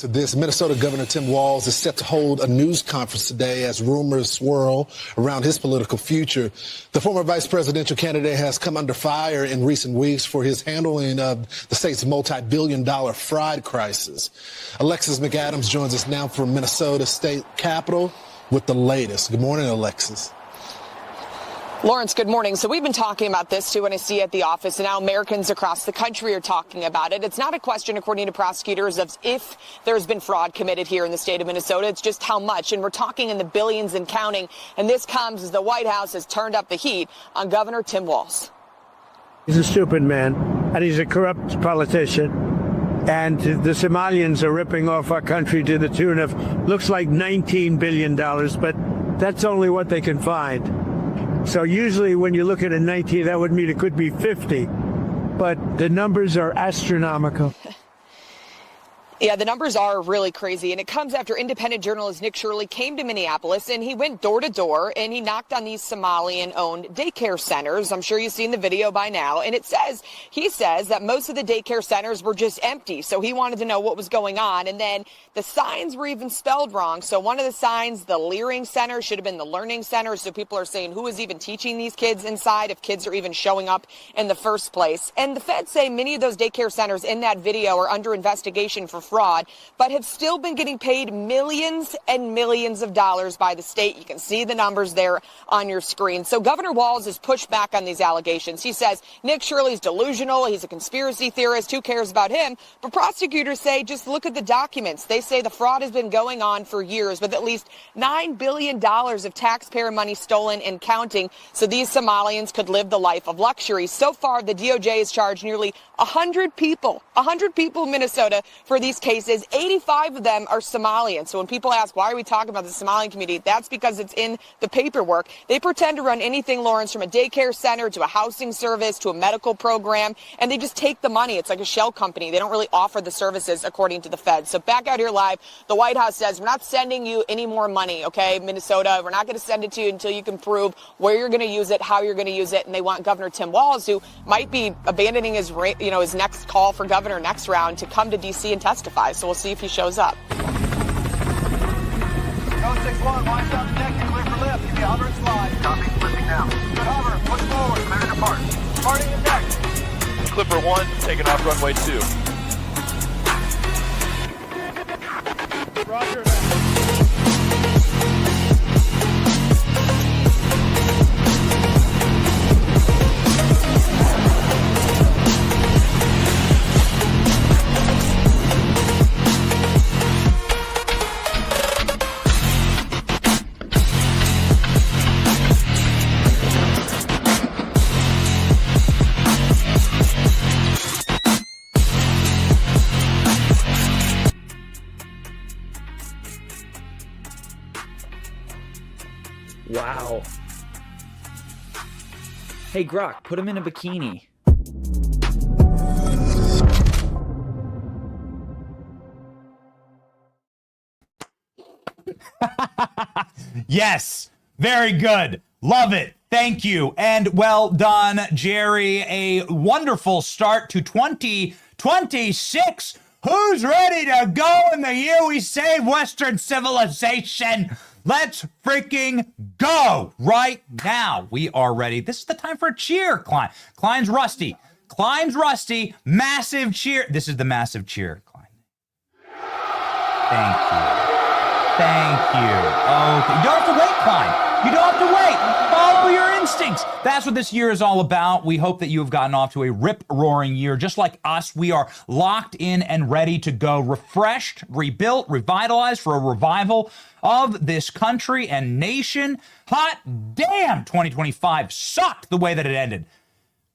to this. Minnesota Governor Tim Walz is set to hold a news conference today as rumors swirl around his political future. The former vice presidential candidate has come under fire in recent weeks for his handling of the state's multi-billion-dollar fraud crisis. Alexis McAdams joins us now from Minnesota State Capitol with the latest. Good morning, Alexis. Lawrence, good morning. So we've been talking about this, too, when I see you at the office, and now Americans across the country are talking about it. It's not a question, according to prosecutors, of if there's been fraud committed here in the state of Minnesota. It's just how much. And we're talking in the billions and counting. And this comes as the White House has turned up the heat on Governor Tim Walz. He's a stupid man, and he's a corrupt politician. And the Somalians are ripping off our country to the tune of, looks like $19 billion, but that's only what they can find. So usually when you look at a 19, that would mean it could be 50, but the numbers are astronomical. Yeah, the numbers are really crazy, and it comes after independent journalist Nick Shirley came to Minneapolis, and he went door to door, and he knocked on these Somalian-owned daycare centers. I'm sure you've seen the video by now, and he says that most of the daycare centers were just empty, so he wanted to know what was going on, and then the signs were even spelled wrong. So one of the signs, the Leering Center, should have been the Learning Center, so people are saying who is even teaching these kids inside, if kids are even showing up in the first place. And the feds say many of those daycare centers in that video are under investigation for fraud, but have still been getting paid millions and millions of dollars by the state. You can see the numbers there on your screen. So Governor Walz has pushed back on these allegations. He says Nick Shirley's delusional. He's a conspiracy theorist. Who cares about him? But prosecutors say just look at the documents. They say the fraud has been going on for years, with at least $9 billion of taxpayer money stolen and counting, so these Somalians could live the life of luxury. So far, the DOJ has charged nearly 100 people in Minnesota for these cases. 85 of them are Somalian. So when people ask, why are we talking about the Somalian community? That's because it's in the paperwork. They pretend to run anything, Lawrence, from a daycare center to a housing service to a medical program, and they just take the money. It's like a shell company. They don't really offer the services, according to the feds. So back out here live, the White House says, we're not sending you any more money, okay, Minnesota. We're not going to send it to you until you can prove where you're going to use it, how you're going to use it. And they want Governor Tim Walz, who might be abandoning his next call for governor next round, to come to D.C. and testify. So we'll see if he shows up. Go 6-1, watch out the deck, and clear for lift. Give me a hover and slide. Copy, flipping now. Good hover, push forward, clear to depart. Departing the deck. Clipper 1, taking off runway 2. Roger. Wow. Hey, Grok, put him in a bikini. Yes, very good. Love it. Thank you. And well done, Jerry. A wonderful start to 2026. Who's ready to go in the year we saved Western civilization? Let's freaking go right now. We are ready. This is the time for a cheer, Klein. Klein's rusty. Massive cheer. This is the massive cheer, Klein. Thank you. Okay. You don't have to wait, Klein. You don't have to wait. Follow your instincts. That's what this year is all about. We hope that you have gotten off to a rip-roaring year. Just like us, we are locked in and ready to go. Refreshed, rebuilt, revitalized for a revival of this country and nation. Hot damn, 2025 sucked the way that it ended.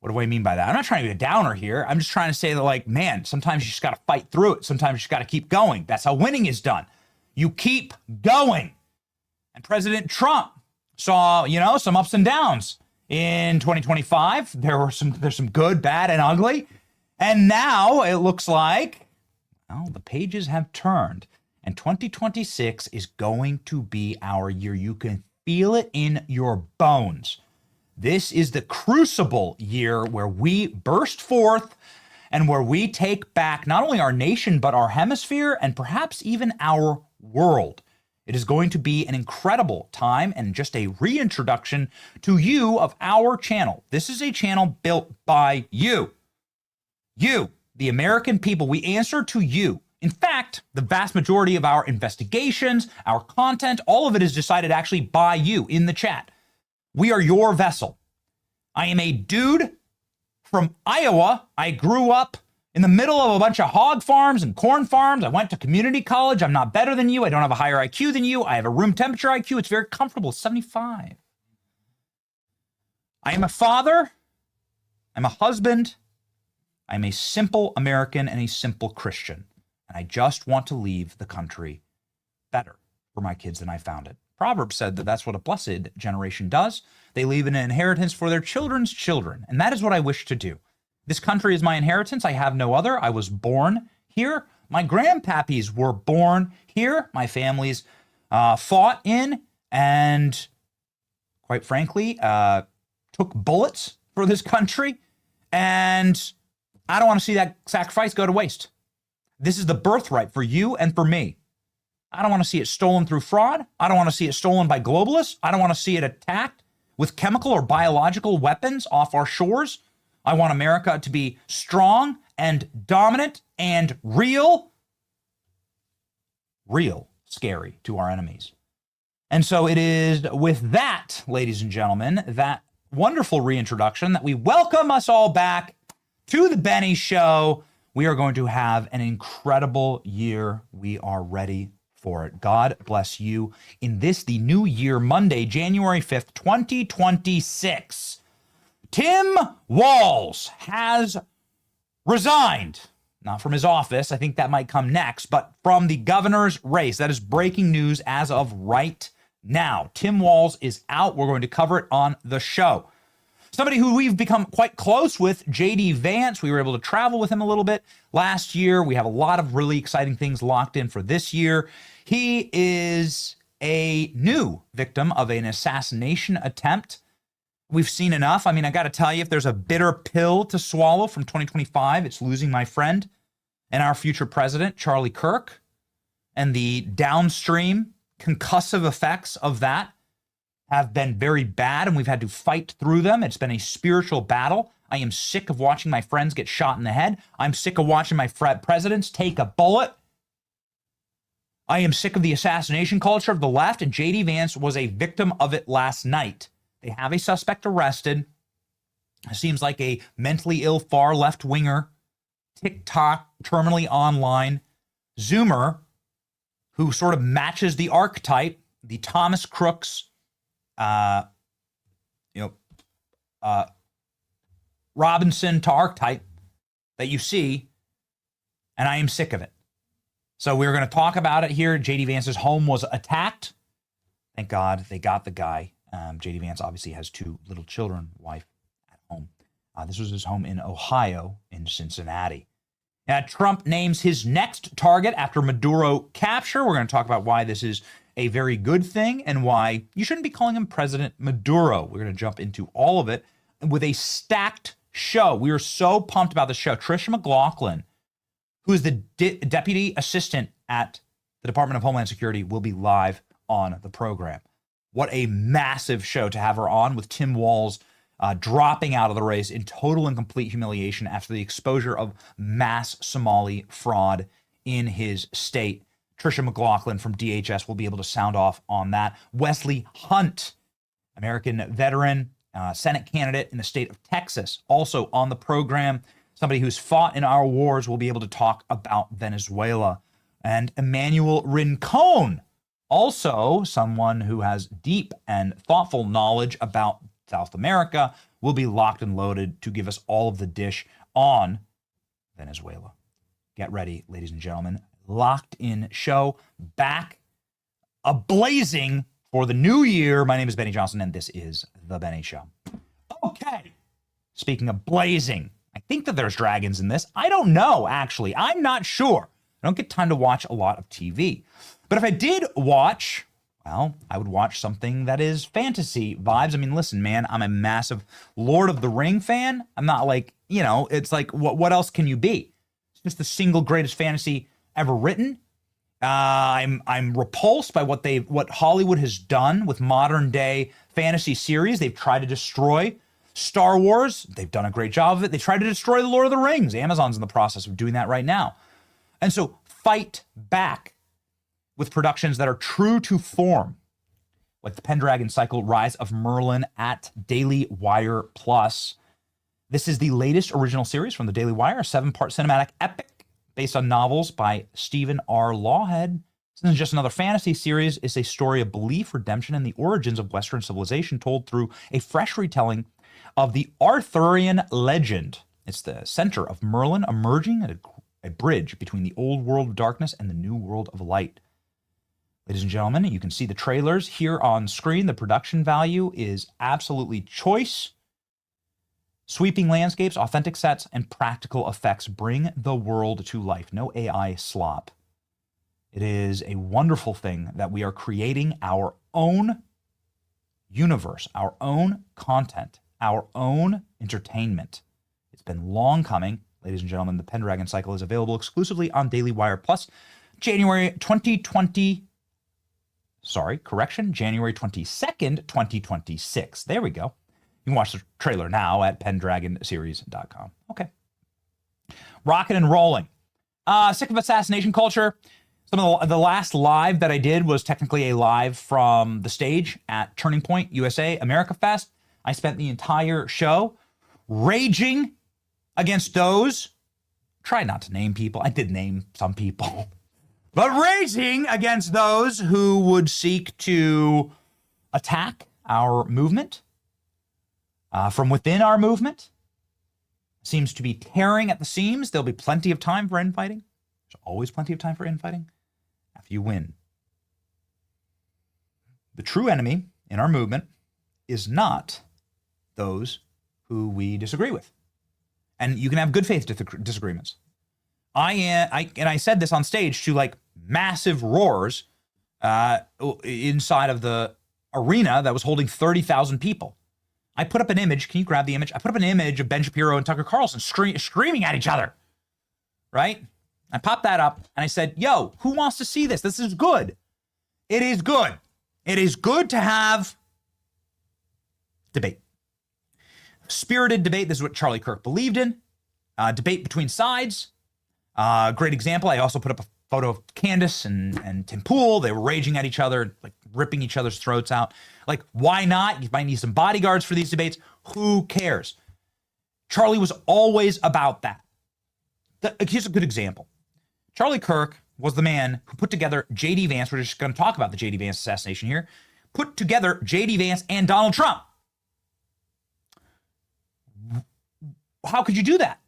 What do I mean by that? I'm not trying to be a downer here. I'm just trying to say that, like, man, sometimes you just got to fight through it. Sometimes you just got to keep going. That's how winning is done. You keep going. And President Trump saw, some ups and downs in 2025. There's some good, bad, and ugly. And now it looks like, the pages have turned. And 2026 is going to be our year. You can feel it in your bones. This is the crucible year where we burst forth and where we take back not only our nation, but our hemisphere and perhaps even our world. It is going to be an incredible time and just a reintroduction to you of our channel. This is a channel built by you. You, the American people. We answer to you. In fact, the vast majority of our investigations, our content, all of it is decided actually by you in the chat. We are your vessel. I am a dude from Iowa. I grew up in the middle of a bunch of hog farms and corn farms. I went to community college. I'm not better than you. I don't have a higher IQ than you. I have a room temperature IQ. It's very comfortable, 75. I am a father. I'm a husband. I'm a simple American and a simple Christian. And I just want to leave the country better for my kids than I found it. Proverbs said that that's what a blessed generation does. They leave an inheritance for their children's children. And that is what I wish to do. This country is my inheritance. I have no other. I was born here. My grandpappies were born here. My families fought in and, quite frankly, took bullets for this country. And I don't want to see that sacrifice go to waste. This is the birthright for you and for me. I don't want to see it stolen through fraud. I don't want to see it stolen by globalists. I don't want to see it attacked with chemical or biological weapons off our shores. I want America to be strong and dominant and real scary to our enemies. And so it is with that, ladies and gentlemen, that wonderful reintroduction that we welcome us all back to the Benny Show. We are going to have an incredible year. We are ready for it. God bless you in this, the new year, Monday, January 5th, 2026. Tim Walz has resigned, not from his office. I think that might come next, but from the governor's race. That is breaking news as of right now. Tim Walz is out. We're going to cover it on the show. Somebody who we've become quite close with, J.D. Vance. We were able to travel with him a little bit last year. We have a lot of really exciting things locked in for this year. He is a new victim of an assassination attempt. We've seen enough. I mean, I got to tell you, if there's a bitter pill to swallow from 2025, it's losing my friend and our future president, Charlie Kirk, and the downstream concussive effects of that have been very bad, and we've had to fight through them. It's been a spiritual battle. I am sick of watching my friends get shot in the head. I'm sick of watching my presidents take a bullet. I am sick of the assassination culture of the left, and J.D. Vance was a victim of it last night. They have a suspect arrested. It seems like a mentally ill far left-winger, TikTok, terminally online, Zoomer, who sort of matches the archetype, the Thomas Crooks, Robinson to archetype that you see, and I am sick of it. So we're going to talk about it here. J.D. Vance's home was attacked. Thank God they got the guy. J.D. Vance obviously has two little children, wife at home. This was his home in Ohio, in Cincinnati. Trump names his next target after Maduro capture. We're going to talk about why this is a very good thing and why you shouldn't be calling him President Maduro. We're going to jump into all of it with a stacked show. We are so pumped about the show. Tricia McLaughlin, who is the deputy assistant at the Department of Homeland Security, will be live on the program. What a massive show to have her on, with Tim Walz dropping out of the race in total and complete humiliation after the exposure of mass Somali fraud in his state. Tricia McLaughlin from DHS will be able to sound off on that. Wesley Hunt, American veteran, Senate candidate in the state of Texas, also on the program. Somebody who's fought in our wars will be able to talk about Venezuela. And Emmanuel Rincon, also someone who has deep and thoughtful knowledge about South America, will be locked and loaded to give us all of the dish on Venezuela. Get ready, ladies and gentlemen. Locked in show, back ablazing for the new year. My name is Benny Johnson, and this is The Benny Show. Okay, speaking of blazing, I think that there's dragons in this. I don't know, actually. I'm not sure. I don't get time to watch a lot of TV. But if I did watch Well, I would watch something that is fantasy vibes. I mean, listen, man, I'm a massive Lord of the Ring fan. I'm not like, it's like, what else can you be? It's just the single greatest fantasy ever written. I'm repulsed by what Hollywood has done with modern day fantasy series. They've tried to destroy Star Wars. They've done a great job of it. They tried to destroy the Lord of the Rings. Amazon's in the process of doing that right now. And so fight back with productions that are true to form, like the Pendragon Cycle Rise of Merlin at Daily Wire Plus. This is the latest original series from the Daily Wire, a 7-part cinematic epic based on novels by Stephen R. Lawhead. This isn't just another fantasy series. It's a story of belief, redemption, and the origins of Western civilization told through a fresh retelling of the Arthurian legend. It's the center of Merlin emerging at a bridge between the old world of darkness and the new world of light. Ladies and gentlemen, you can see the trailers here on screen. The production value is absolutely choice. Sweeping landscapes, authentic sets, and practical effects bring the world to life. No AI slop. It is a wonderful thing that we are creating our own universe, our own content, our own entertainment. It's been long coming. Ladies and gentlemen, the Pendragon Cycle is available exclusively on Daily Wire Plus. January 22nd, 2026. There we go. You can watch the trailer now at pendragonseries.com. Okay. Rocking and rolling. Sick of assassination culture. Some of the last live that I did was technically a live from the stage at Turning Point USA America Fest. I spent the entire show raging against those. Try not to name people. I did name some people. But raging against those who would seek to attack our movement from within our movement. Seems to be tearing at the seams. There'll be plenty of time for infighting. There's always plenty of time for infighting after you win. The true enemy in our movement is not those who we disagree with. And you can have good faith disagreements. I said this on stage to like massive roars inside of the arena that was holding 30,000 people. I put up an image. Can you grab the image? I put up an image of Ben Shapiro and Tucker Carlson screaming at each other, right? I popped that up and I said, yo, who wants to see this? This is good. It is good. It is good to have debate. Spirited debate. This is what Charlie Kirk believed in. Debate between sides. Great example. I also put up a photo of Candace and Tim Pool. They were raging at each other, like ripping each other's throats out. Like, why not? You might need some bodyguards for these debates. Who cares? Charlie was always about that. Here's a good example. Charlie Kirk was the man who put together J.D. Vance. We're just going to talk about the J.D. Vance assassination here. Put together J.D. Vance and Donald Trump. How could you do that?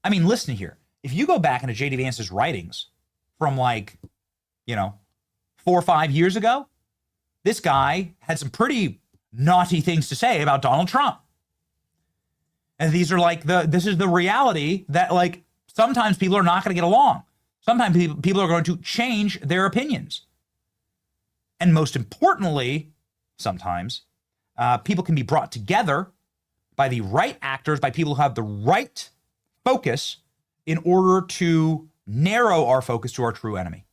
I mean, listen here. If you go back into J.D. Vance's writings from 4 or 5 years ago, this guy had some pretty naughty things to say about Donald Trump. And these are this is the reality that sometimes people are not going to get along. Sometimes people are going to change their opinions. And most importantly, sometimes people can be brought together by the right actors, by people who have the right focus in order to narrow our focus to our true enemy.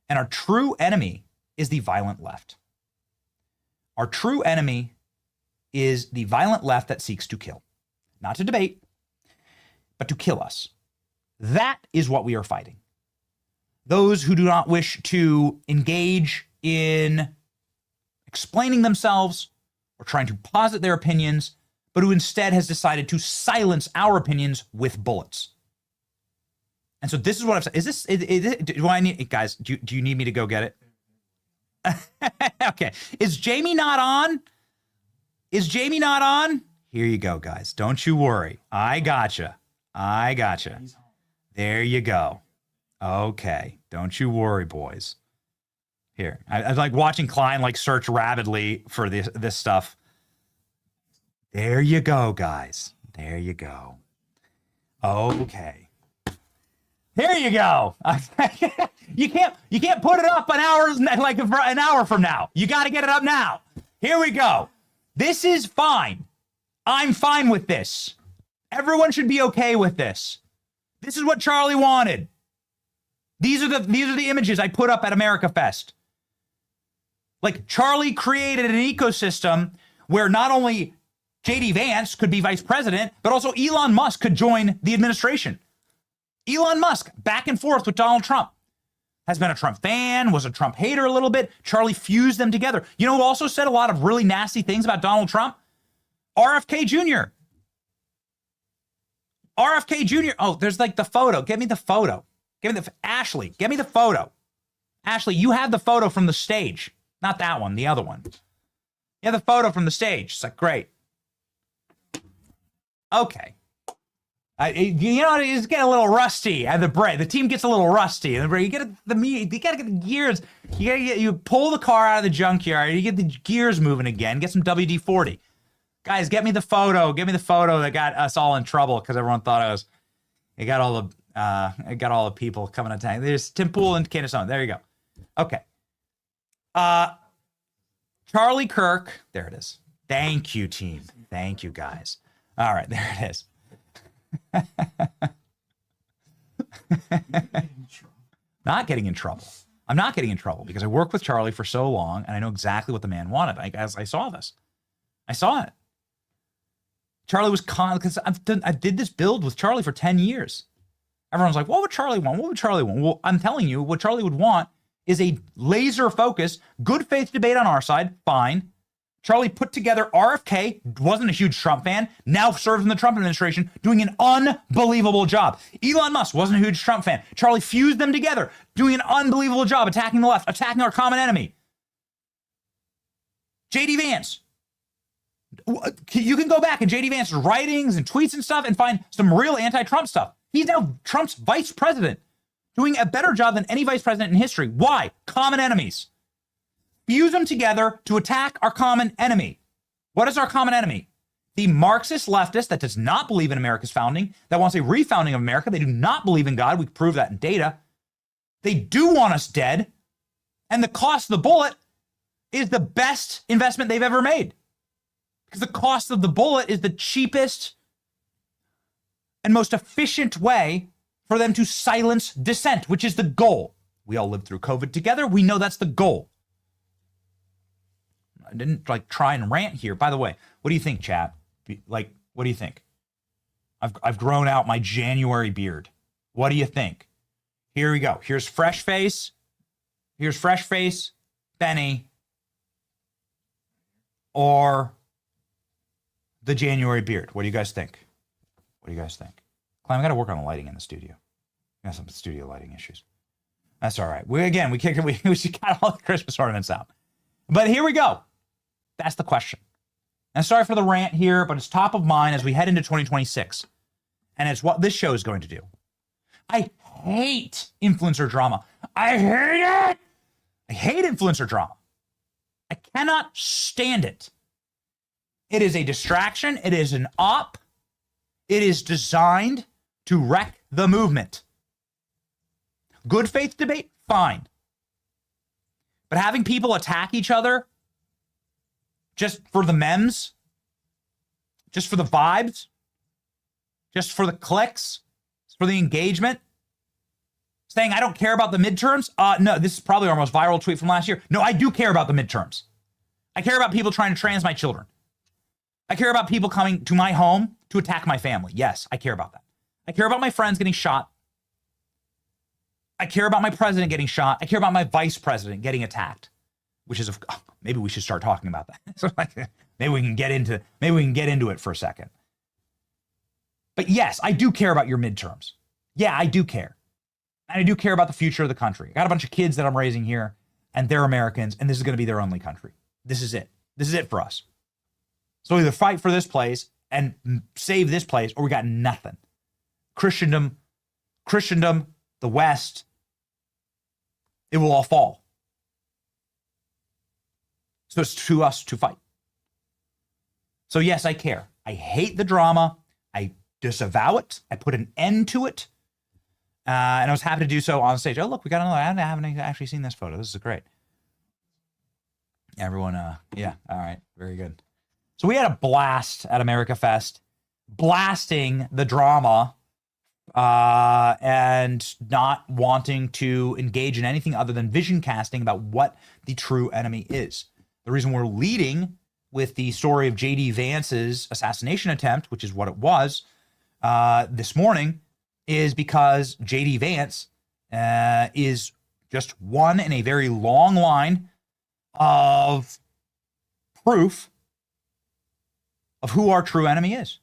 And our true enemy is the violent left. Our true enemy is the violent left that seeks to kill. Not to debate, but to kill us. That is what we are fighting. Those who do not wish to engage in explaining themselves or trying to posit their opinions, but who instead has decided to silence our opinions with bullets. And so this is what I've said. Do I need, guys, do you need me to go get it? Okay. Is Jamie not on? Here you go, guys. Don't you worry. I gotcha. There you go. Okay. Don't you worry, boys. Here. I like watching Klein search rapidly for this stuff. There you go, guys. There you go. Okay. Here you go. You can't put it up an hour from now. You got to get it up now. Here we go. This is fine. I'm fine with this. Everyone should be okay with this. This is what Charlie wanted. These are the images I put up at America Fest. Like, Charlie created an ecosystem where not only J.D. Vance could be vice president, but also Elon Musk could join the administration. Elon Musk, back and forth with Donald Trump, has been a Trump fan, was a Trump hater a little bit. Charlie fused them together. You know who also said a lot of really nasty things about Donald Trump? RFK Jr. RFK Jr. Oh, there's like the photo. Get me the photo. Ashley, get me the photo. Ashley, you have the photo from the stage. Not that one, the other one. You have the photo from the stage. It's like, great. Okay. You know, it's getting a little rusty at the break. The team gets a little rusty. You gotta get the gears. You pull the car out of the junkyard. You get the gears moving again. Get some WD-40. Guys, get me the photo. Get me the photo that got us all in trouble because everyone thought it got all the people coming to tank. There's Tim Pool and Candace Owen. There you go. Okay. Charlie Kirk. There it is. Thank you, team. Thank you, guys. All right, there it is. Not getting in trouble. I'm not getting in trouble because I worked with Charlie for so long and I know exactly what the man wanted. I saw this. I saw it. Charlie was because I did this build with Charlie for 10 years. Everyone's like, what would Charlie want? What would Charlie want? Well, I'm telling you, what Charlie would want is a laser focus, good faith debate on our side. Fine. Charlie put together RFK, wasn't a huge Trump fan, now serves in the Trump administration, doing an unbelievable job. Elon Musk wasn't a huge Trump fan. Charlie fused them together, doing an unbelievable job, attacking the left, attacking our common enemy. J.D. Vance. You can go back in J.D. Vance's writings and tweets and stuff and find some real anti-Trump stuff. He's now Trump's vice president, doing a better job than any vice president in history. Why? Common enemies. Fuse them together to attack our common enemy. What is our common enemy? The Marxist leftist that does not believe in America's founding, that wants a refounding of America. They do not believe in God. We can prove that in data. They do want us dead. And the cost of the bullet is the best investment they've ever made. Because the cost of the bullet is the cheapest and most efficient way for them to silence dissent, which is the goal. We all lived through COVID together. We know that's the goal. I didn't try and rant here. By the way, what do you think, chat? What do you think? I've grown out my January beard. What do you think? Here we go. Here's fresh face. Here's fresh face, Benny, or the January beard. What do you guys think? What do you guys think? Clem, I got to work on the lighting in the studio. I got some studio lighting issues. That's all right. We kicked it. We got all the Christmas ornaments out. But here we go. That's the question. And sorry for the rant here, but it's top of mind as we head into 2026. And it's what this show is going to do. I hate influencer drama. I hate it. I hate influencer drama. I cannot stand it. It is a distraction. It is an op. It is designed to wreck the movement. Good faith debate, fine. But having people attack each other just for the memes, just for the vibes, just for the clicks, for the engagement, saying I don't care about the midterms. No, this is probably our most viral tweet from last year. No, I do care about the midterms. I care about people trying to trans my children. I care about people coming to my home to attack my family. Yes, I care about that. I care about my friends getting shot. I care about my president getting shot. I care about my vice president getting attacked, which is, maybe we should start talking about that. So maybe we can get into it for a second. But yes, I do care about your midterms. Yeah, I do care. And I do care about the future of the country. I got a bunch of kids that I'm raising here, and they're Americans, and this is going to be their only country. This is it. This is it for us. So either fight for this place and save this place, or we got nothing. Christendom, the West, it will all fall. So it's to us to fight. So yes, I care. I hate the drama. I disavow it. I put an end to it. And I was happy to do so on stage. Oh, look, we got another. I haven't actually seen this photo. This is great. Everyone, yeah, all right, very good. So we had a blast at America Fest, blasting the drama and not wanting to engage in anything other than vision casting about what the true enemy is. The reason we're leading with the story of J.D. Vance's assassination attempt, which is what it was this morning, is because J.D. Vance is just one in a very long line of proof of who our true enemy is.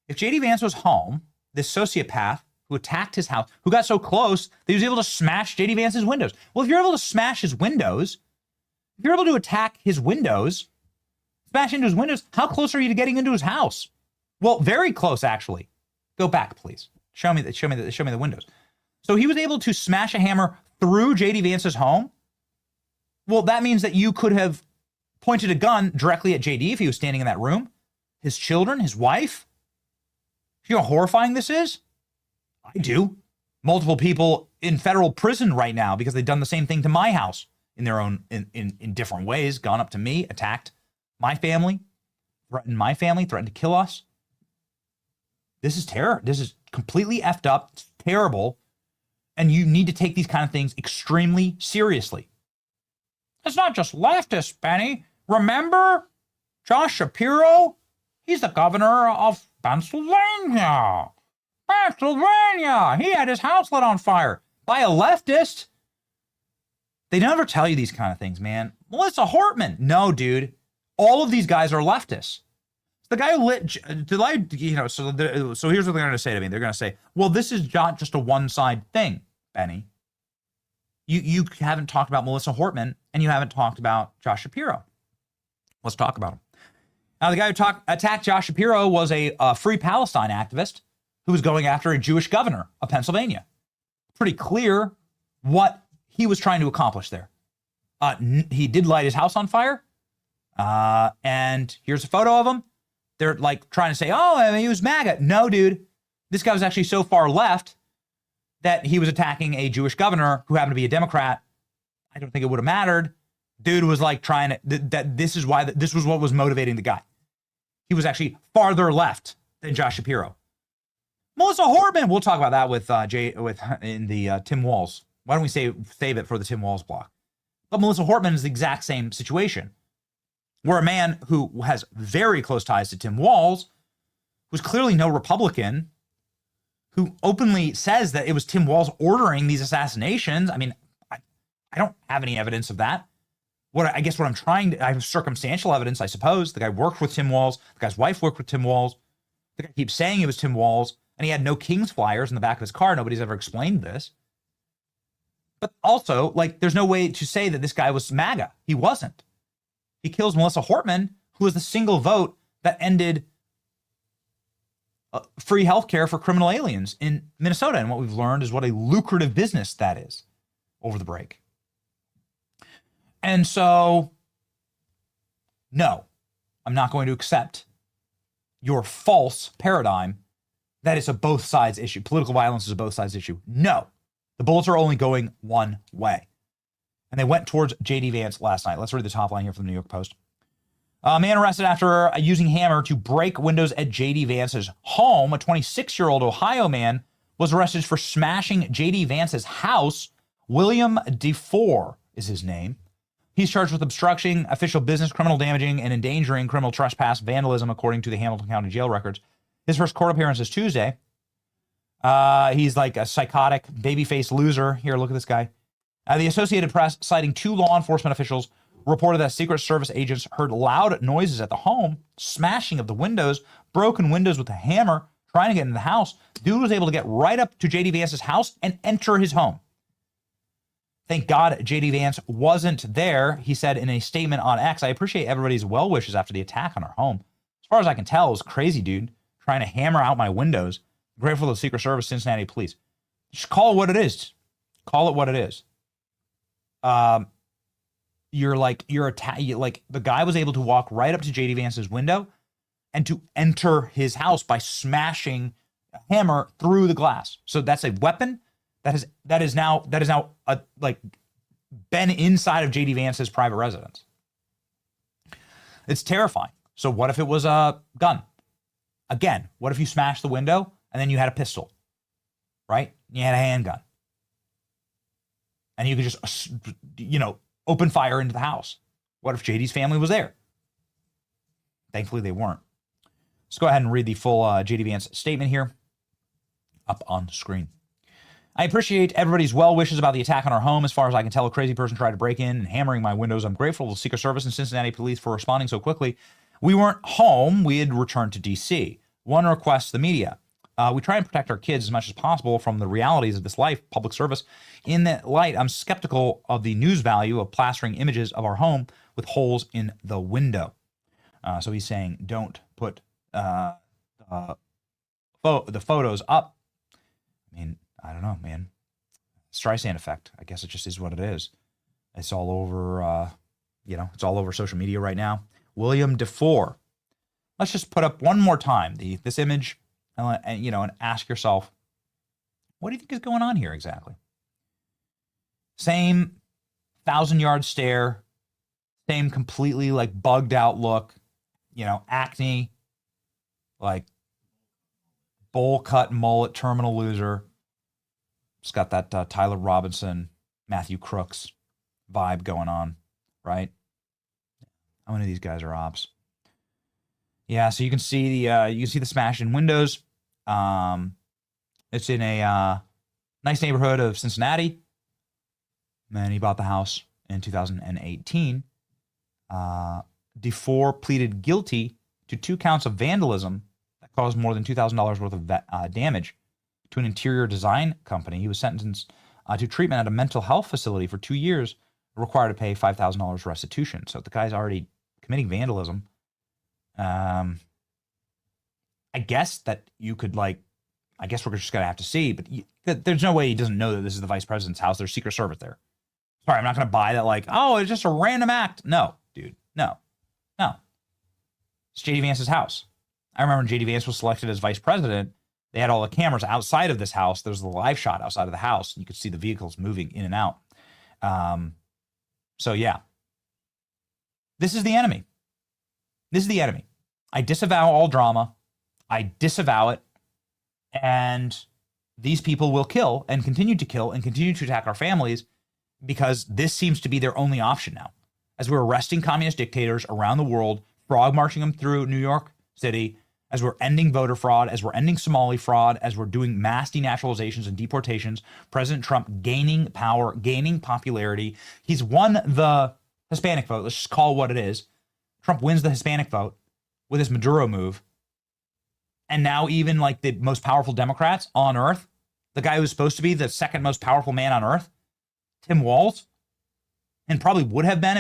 If J.D. Vance was home, this sociopath who attacked his house, who got so close that he was able to smash J.D. Vance's windows. Well, if you're able to smash his windows, if you're able to attack his windows, smash into his windows, how close are you to getting into his house? Well, very close, actually. Go back, please. Show me the windows. So he was able to smash a hammer through J.D. Vance's home. Well, that means that you could have pointed a gun directly at JD if he was standing in that room, his children, his wife. You know how horrifying this is? I do. Multiple people in federal prison right now because they've done the same thing to my house in their own, in different ways, gone up to me, attacked my family, threatened to kill us. This is terror. This is completely effed up. It's terrible. And you need to take these kind of things extremely seriously. It's not just leftists, Benny. Remember Josh Shapiro? He's the governor of Pennsylvania. He had his house lit on fire by a leftist. They never tell you these kind of things, man. Melissa Hortman. No, dude. All of these guys are leftists. The guy who lit, so here's what they're going to say to me. They're going to say, well, this is not just a one-side thing, Benny. You haven't talked about Melissa Hortman, and you haven't talked about Josh Shapiro. Let's talk about him. Now, the guy who attacked Josh Shapiro was a Free Palestine activist who was going after a Jewish governor of Pennsylvania. Pretty clear what he was trying to accomplish there. He did light his house on fire, and here's a photo of him. They're like trying to say, oh, I mean, he was MAGA. No, dude. This guy was actually so far left that he was attacking a Jewish governor who happened to be a Democrat. I don't think it would have mattered. Dude was like trying to, this is why, this was what was motivating the guy. He was actually farther left than Josh Shapiro. Melissa Hortman, we'll talk about that in the Tim Walz. Why don't we save it for the Tim Walz block? But Melissa Hortman is the exact same situation. Where a man who has very close ties to Tim Walz, who's clearly no Republican, who openly says that it was Tim Walz ordering these assassinations. I mean, I don't have any evidence of that. I have circumstantial evidence, I suppose. The guy worked with Tim Walz. The guy's wife worked with Tim Walz. The guy keeps saying it was Tim Walz, and he had no King's flyers in the back of his car. Nobody's ever explained this. But also, like, there's no way to say that this guy was MAGA. He wasn't. He kills Melissa Hortman, who was the single vote that ended free healthcare for criminal aliens in Minnesota. And what we've learned is what a lucrative business that is over the break. And so, no, I'm not going to accept your false paradigm that it's a both sides issue. Political violence is a both sides issue. No, the bullets are only going one way. And they went towards J.D. Vance last night. Let's read the top line here from the New York Post. A man arrested after using hammer to break windows at J.D. Vance's home. A 26-year-old Ohio man was arrested for smashing J.D. Vance's house. William DeFore is his name. He's charged with obstructing official business, criminal damaging, and endangering, criminal trespass, vandalism, according to the Hamilton County Jail records. His first court appearance is Tuesday. He's like a psychotic, baby-faced loser. Here, look at this guy. The Associated Press, citing 2 law enforcement officials, reported that Secret Service agents heard loud noises at the home, smashing of the windows, broken windows with a hammer, trying to get into the house. Dude was able to get right up to J.D. Vance's house and enter his home. Thank God J.D. Vance wasn't there, he said in a statement on X. I appreciate everybody's well wishes after the attack on our home. As far as I can tell, it was crazy, dude, trying to hammer out my windows. I'm grateful to the Secret Service, Cincinnati Police. Just call it what it is. Call it what it is. The guy was able to walk right up to J.D. Vance's window and to enter his house by smashing hammer through the glass. So that's a weapon that is now like been inside of JD Vance's private residence. It's terrifying. So what if it was a gun? Again, what if you smashed the window and then you had a pistol, right? You had a handgun. And you could just, open fire into the house. What if JD's family was there? Thankfully, they weren't. Let's go ahead and read the full JD Vance statement here up on the screen. I appreciate everybody's well wishes about the attack on our home. As far as I can tell, a crazy person tried to break in and hammering my windows. I'm grateful to the Secret Service and Cincinnati Police for responding so quickly. We weren't home. We had returned to D.C. One request, the media. We try and protect our kids as much as possible from the realities of this life, public service. In that light, I'm skeptical of the news value of plastering images of our home with holes in the window. So he's saying, don't put the photos up. I mean, I don't know, man. Streisand effect. I guess it just is what it is. It's all over, it's all over social media right now. William DeFore. Let's just put up one more time this image and ask yourself, what do you think is going on here exactly? Same 1,000-yard stare, same completely like bugged out look, acne, like bowl cut mullet, terminal loser. It's got that Tyler Robinson, Matthew Crooks vibe going on, right? How many of these guys are ops? Yeah, so you can see the smash in windows. It's in a nice neighborhood of Cincinnati. And he bought the house in 2018. DeFore pleaded guilty to 2 counts of vandalism that caused more than $2,000 worth of damage to an interior design company. He was sentenced to treatment at a mental health facility for 2 years, required to pay $5,000 restitution. So the guy's already committing vandalism. I guess that you could I guess we're just going to have to see, but there's no way he doesn't know that this is the vice president's house. There's Secret Service there. Sorry, I'm not going to buy that it's just a random act. No, dude, no. It's JD Vance's house. I remember when JD Vance was selected as vice president, they had all the cameras outside of this house. There was the live shot outside of the house, and you could see the vehicles moving in and out. So yeah, this is the enemy. This is the enemy. I disavow all drama. I disavow it. And these people will kill and continue to kill and continue to attack our families because this seems to be their only option now. As we're arresting communist dictators around the world, frog marching them through New York City, as we're ending voter fraud, as we're ending Somali fraud, as we're doing mass denaturalizations and deportations, President Trump gaining power, gaining popularity. He's won the Hispanic vote. Let's just call it what it is. Trump wins the Hispanic vote with his Maduro move. And now even the most powerful Democrats on earth, the guy who's supposed to be the second most powerful man on earth, Tim Walz, and probably would have been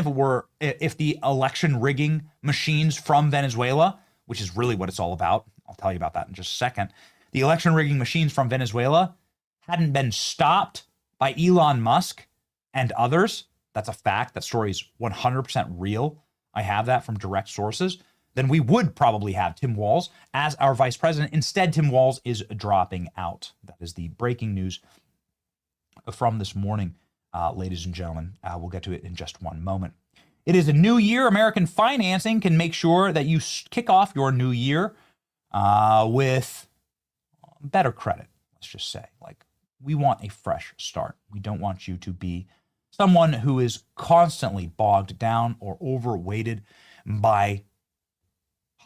if the election rigging machines from Venezuela, which is really what it's all about. I'll tell you about that in just a second. The election rigging machines from Venezuela hadn't been stopped by Elon Musk and others. That's a fact. That story is 100% real. I have that from direct sources. Then we would probably have Tim Walz as our vice president. Instead, Tim Walz is dropping out. That is the breaking news from this morning, ladies and gentlemen. We'll get to it in just one moment. It is a new year. American Financing can make sure that you kick off your new year with better credit. Let's just say, we want a fresh start. We don't want you to be someone who is constantly bogged down or overweighted by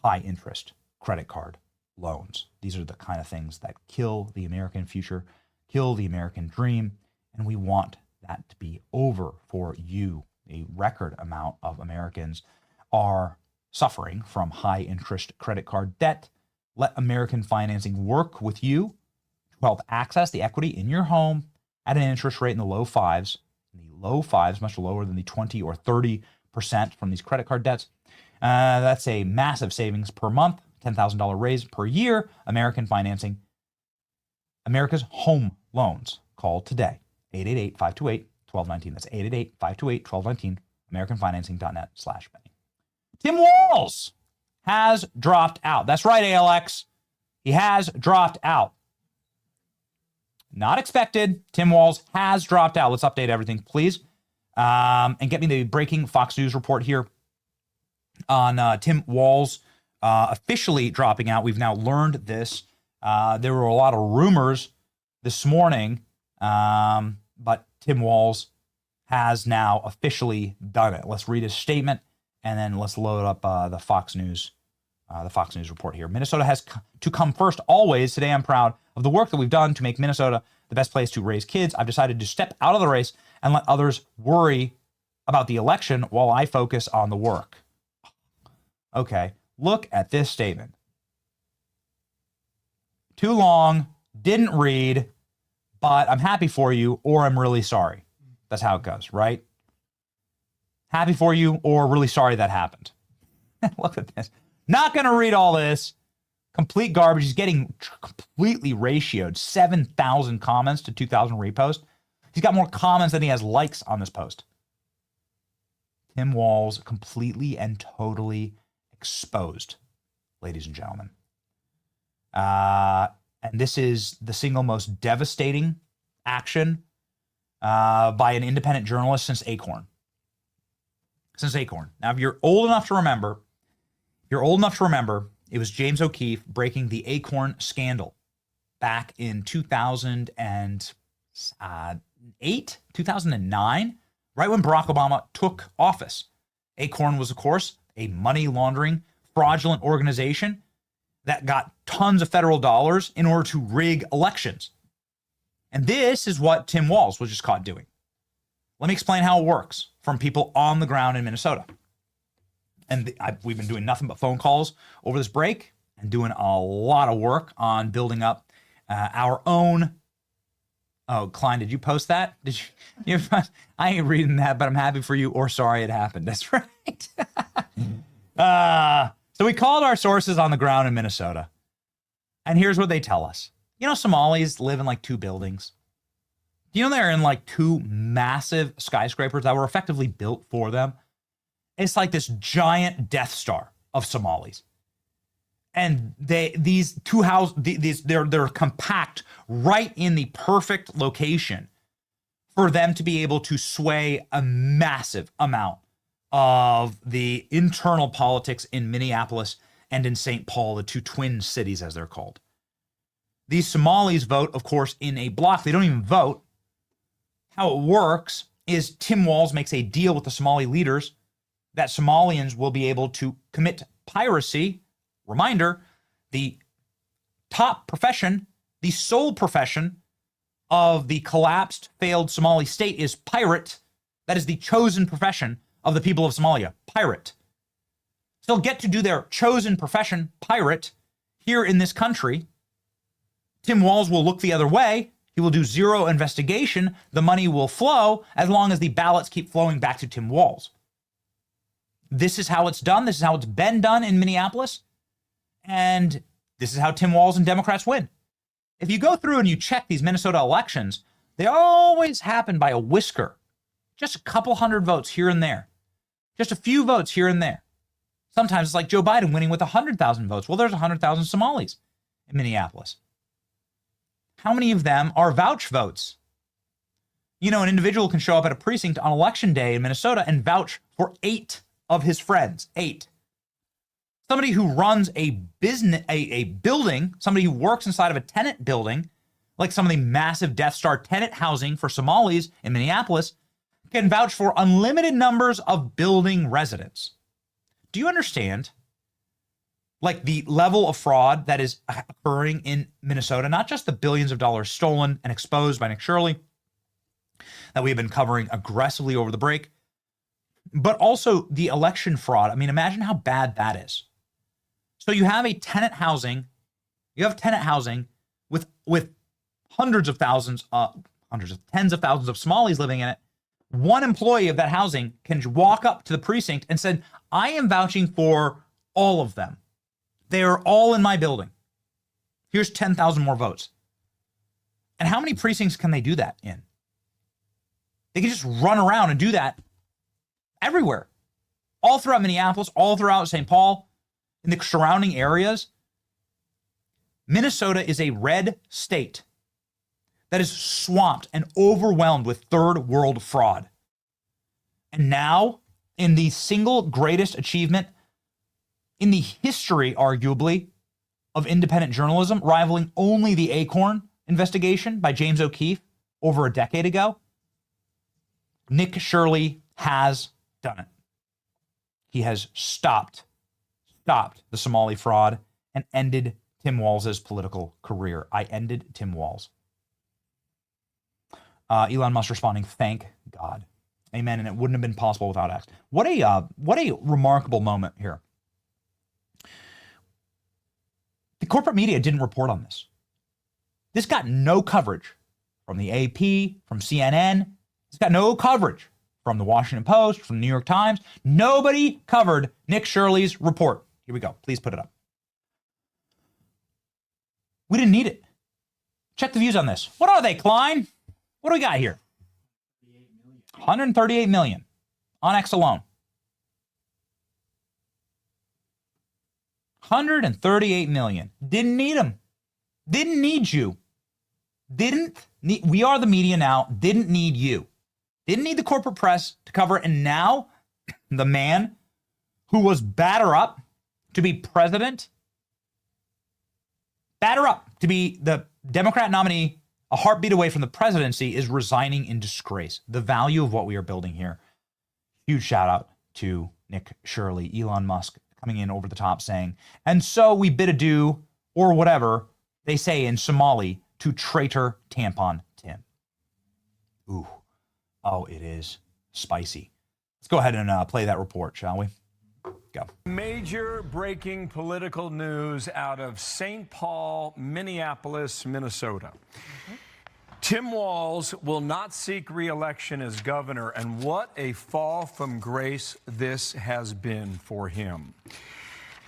high interest credit card loans. These are the kind of things that kill the American future, kill the American dream, and we want that to be over for you. A record amount of Americans are suffering from high interest credit card debt. Let American Financing work with you to help access the equity in your home at an interest rate in the low fives. In the low fives, much lower than the 20 or 30% from these credit card debts. That's a massive savings per month, $10,000 raise per year. American Financing, America's home loans. Call today, 888-528-1219. That's 888-528-1219, AmericanFinancing.net/Benny. Tim Walz has dropped out. That's right, ALX. He has dropped out. not expected. Tim Walz has dropped out. Let's update everything, please. And get me the breaking Fox News report here on Tim Walz officially dropping out. We've now learned this. There were a lot of rumors this morning, but Tim Walz has now officially done it. Let's read his statement, and then let's load up the Fox News report here. Minnesota has to come first always. Today, I'm proud of the work that we've done to make Minnesota the best place to raise kids. I've decided to step out of the race and let others worry about the election while I focus on the work. Okay, look at this statement. Too long, didn't read, but I'm happy for you, or I'm really sorry. That's how it goes, right? Happy for you, or really sorry that happened. Look at this. Not going to read all this. Complete garbage. He's getting completely ratioed. 7,000 comments to 2,000 reposts. He's got more comments than he has likes on this post. Tim Walz completely and totally exposed, ladies and gentlemen. And this is the single most devastating action by an independent journalist since Acorn. Now, if you're old enough to remember, it was James O'Keefe breaking the Acorn scandal back in 2008, 2009, right when Barack Obama took office. Acorn was, of course, a money laundering, fraudulent organization that got tons of federal dollars in order to rig elections. And this is what Tim Walz was just caught doing. Let me explain how it works from people on the ground in Minnesota. And we've been doing nothing but phone calls over this break and doing a lot of work on building up our own. Oh, Klein, did you post that? Did you? I ain't reading that, but I'm happy for you, or sorry it happened. That's right. So we called our sources on the ground in Minnesota, and here's what they tell us. You know, Somalis live in like 2 buildings. Do you know they're in like 2 massive skyscrapers that were effectively built for them? It's like this giant Death Star of Somalis. And these 2 houses, they're compact right in the perfect location for them to be able to sway a massive amount of the internal politics in Minneapolis and in St. Paul, the 2 twin cities as they're called. These Somalis vote, of course, in a block. They don't even vote. How it works is Tim Walz makes a deal with the Somali leaders that Somalians will be able to commit piracy. Reminder, the top profession, the sole profession of the collapsed, failed Somali state is pirate. That is the chosen profession of the people of Somalia, pirate. So they'll get to do their chosen profession, pirate, here in this country. Tim Walz will look the other way. He will do zero investigation. The money will flow as long as the ballots keep flowing back to Tim Walz. This is how it's done. This is how it's been done in Minneapolis. And this is how Tim Walz and Democrats win. If you go through and you check these Minnesota elections, they always happen by a whisker. Just a couple hundred votes here and there. Just a few votes here and there. Sometimes it's like Joe Biden winning with 100,000 votes. Well, there's 100,000 Somalis in Minneapolis. How many of them are vouch votes? You know, an individual can show up at a precinct on election day in Minnesota and vouch for 8 of his friends. 8. Somebody who runs a business, a building, somebody who works inside of a tenant building, like some of the massive Death Star tenant housing for Somalis in Minneapolis, can vouch for unlimited numbers of building residents. Do you understand? Like the level of fraud that is occurring in Minnesota, not just the billions of dollars stolen and exposed by Nick Shirley that we've been covering aggressively over the break, but also the election fraud. I mean, imagine how bad that is. So you have a tenant housing, with tens of thousands of Somalis living in it. One employee of that housing can walk up to the precinct and say, I am vouching for all of them. They are all in my building. Here's 10,000 more votes. And how many precincts can they do that in? They can just run around and do that everywhere. All throughout Minneapolis, all throughout St. Paul, in the surrounding areas. Minnesota is a red state. that is swamped and overwhelmed with third world fraud. And now, in the single greatest achievement in the history, arguably, of independent journalism, rivaling only the Acorn investigation by James O'Keefe over a decade ago, Nick Shirley has done it. He has stopped the Somali fraud and ended Tim Walz's political career. I ended Tim Walz. Elon Musk responding, thank God. Amen. And it wouldn't have been possible without X. What a remarkable moment here. The corporate media didn't report on this. This got no coverage from the AP, from CNN. It's got no coverage from the Washington Post, from the New York Times. Nobody covered Nick Shirley's report. Here we go. Please put it up. We didn't need it. Check the views on this. What are they, Klein? What do we got here? 138 million on X alone. 138 million. Didn't need them. Didn't need you. We are the media now. Didn't need you. Didn't need the corporate press to cover it. And now the man who was batter up to be president, batter up to be the Democrat nominee, a heartbeat away from the presidency, is resigning in disgrace. The value of what we are building here. Huge shout out to Nick Shirley, Elon Musk coming in over the top saying, and so we bid adieu, or whatever they say in Somali, to traitor tampon Tim. Ooh. Oh, it is spicy. Let's go ahead and play that report, shall we? Go. Major breaking political news out of St. Paul, Minneapolis, Minnesota. Tim Walz will not seek re-election as governor, and what a fall from grace this has been for him.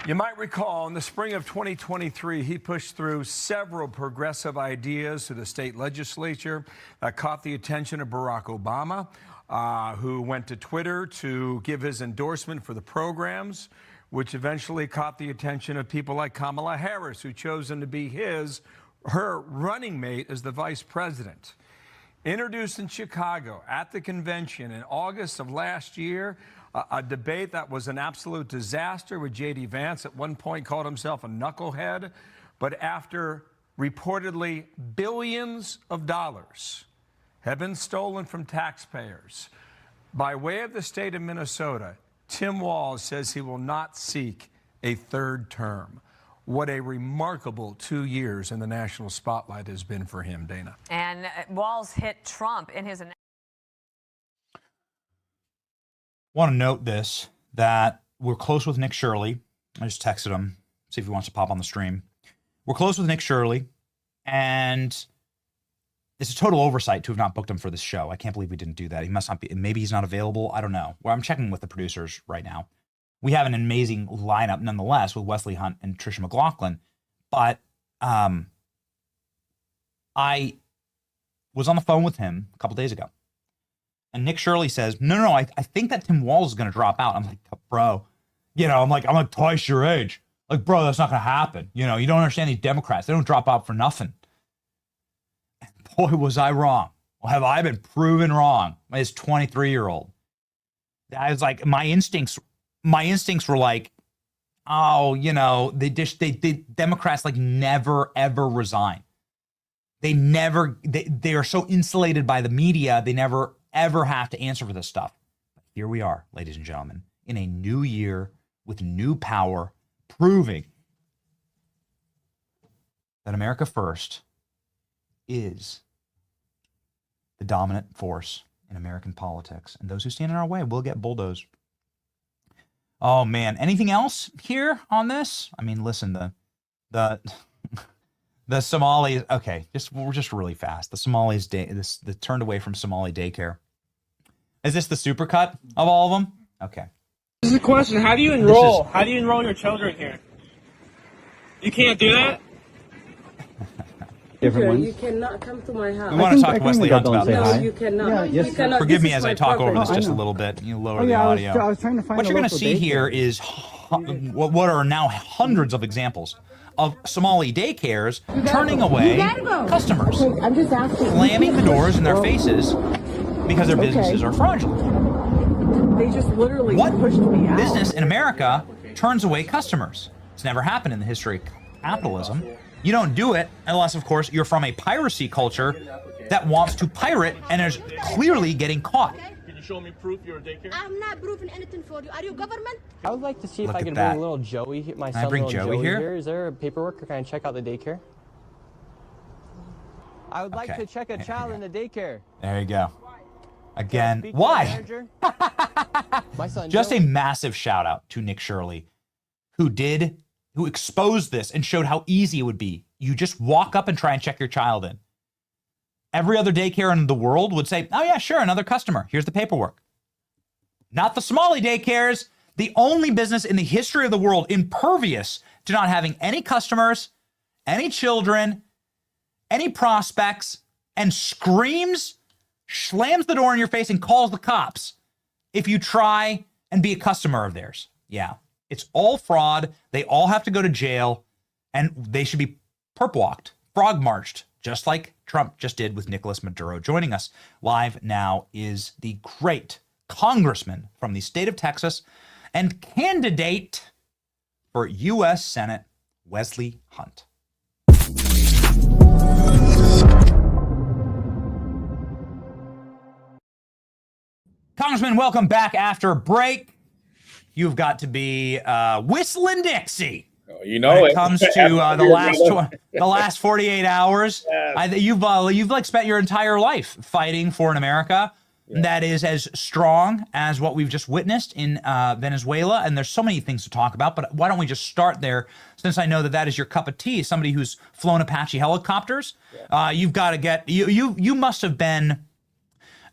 You might recall in the spring of 2023, he pushed through several progressive ideas to the state legislature that caught the attention of Barack Obama, who went to Twitter to give his endorsement for the programs, which eventually caught the attention of people like Kamala Harris, who chose him to be her running mate as the vice president. Introduced in Chicago at the convention in August of last year, a debate that was an absolute disaster with J.D. Vance. At one point called himself a knucklehead, but after reportedly billions of dollars have been stolen from taxpayers by way of the state of Minnesota, Tim Walz says he will not seek a third term. What a remarkable 2 years in the national spotlight has been for him, Dana. And Walz hit Trump in his... Want to note this, that we're close with Nick Shirley. I just texted him, see if he wants to pop on the stream. We're close with Nick Shirley, and it's a total oversight to have not booked him for this show. I can't believe we didn't do that. He must not be, maybe he's not available. I don't know. Well, I'm checking with the producers right now. We have an amazing lineup nonetheless with Wesley Hunt and Tricia McLaughlin, but I was on the phone with him a couple days ago. And Nick Shirley says, no, I think that Tim Walz is going to drop out. I'm like, bro, I'm like twice your age. Like, bro, that's not going to happen. You don't understand these Democrats. They don't drop out for nothing. And boy, was I wrong. Well, have I been proven wrong? As 23-year-old. I was like, my instincts were like, oh, they Democrats like never, ever resign. They are so insulated by the media. They never, ever have to answer for this stuff. But here we are, ladies and gentlemen, in a new year with new power, proving that America First is the dominant force in American politics. And those who stand in our way will get bulldozed. Oh, man. Anything else here on this? I mean, listen, the Somalis, okay, we're just really fast. The Somalis, the turned away from Somali daycare. Is this the supercut of all of them? Okay. This is a question. How do you enroll? How do you enroll your children here? You can't do that? You cannot come to my house. We want to talk to Wesley Hunt about No, this. you cannot. Yeah, yes, you cannot. Forgive me This as is I my talk over property. this just a little bit. You lower the I audio. was trying to find What a you're going to local see daycare. here is what are now hundreds of examples of Somali daycares turning away customers, I'm just asking. slamming the doors in their faces because their businesses are fraudulent. They just literally What pushed me out. business in America turns away customers? It's never happened in the history of capitalism. You don't do it unless, of course, you're from a piracy culture that wants to pirate and is clearly getting caught. Can you show me proof you're a daycare? I'm not proving anything for you. Are you government? I would like to see if Look I at can that. bring little Joey, my Can I son, bring little Joey here? Is there a paperwork, or can I check out the daycare? I would like Okay. to check a child in the daycare. There you go. Again, Speak to the why? manager. My son Just Joey. a massive shout out to Nick Shirley, who exposed this and showed how easy it would be. You just walk up and try and check your child in. Every other daycare in the world would say, oh yeah, sure, another customer. Here's the paperwork. Not the Somali daycares, the only business in the history of the world impervious to not having any customers, any children, any prospects, and screams, slams the door in your face and calls the cops if you try and be a customer of theirs. Yeah, it's all fraud. They all have to go to jail, and they should be perp walked, frog marched, just like Trump just did with Nicolas Maduro. Joining us live now is the great congressman from the state of Texas and candidate for U.S. Senate, Wesley Hunt. Congressman, welcome back after break. You've got to be whistling Dixie. Oh, you know, when it comes to the last 48 hours. You've like spent your entire life fighting for an America that is as strong as what we've just witnessed in Venezuela. And there's so many things to talk about, but why don't we just start there, since I know that is your cup of tea, somebody who's flown Apache helicopters. You've got to get, you must have been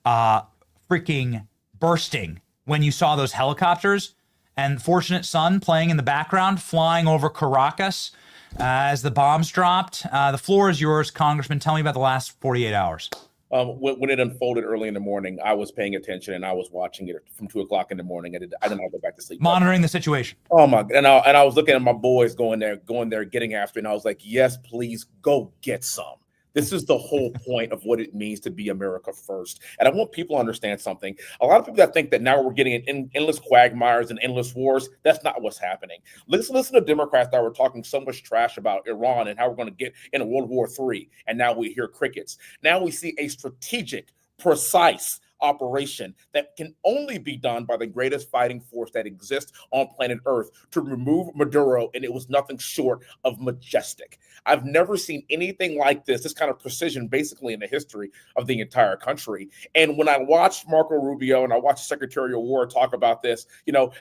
freaking bursting when you saw those helicopters and Fortunate Son playing in the background, flying over Caracas as the bombs dropped. The floor is yours, Congressman. Tell me about the last 48 hours. When it unfolded early in the morning, I was paying attention and I was watching it from 2 o'clock in the morning. I did not go back to sleep. Monitoring the situation. Oh my! And I was looking at my boys going there, getting after it. And I was like, yes, please go get some. This is the whole point of what it means to be America first. And I want people to understand something. A lot of people that think that now we're getting in endless quagmires and endless wars, that's not what's happening. Listen to Democrats that were talking so much trash about Iran and how we're going to get into World War III. And now we hear crickets. Now we see a strategic, precise operation that can only be done by the greatest fighting force that exists on planet Earth to remove Maduro, and it was nothing short of majestic. I've never seen anything like this kind of precision, basically in the history of the entire country. And when I watched Marco Rubio and I watched Secretary of War talk about this,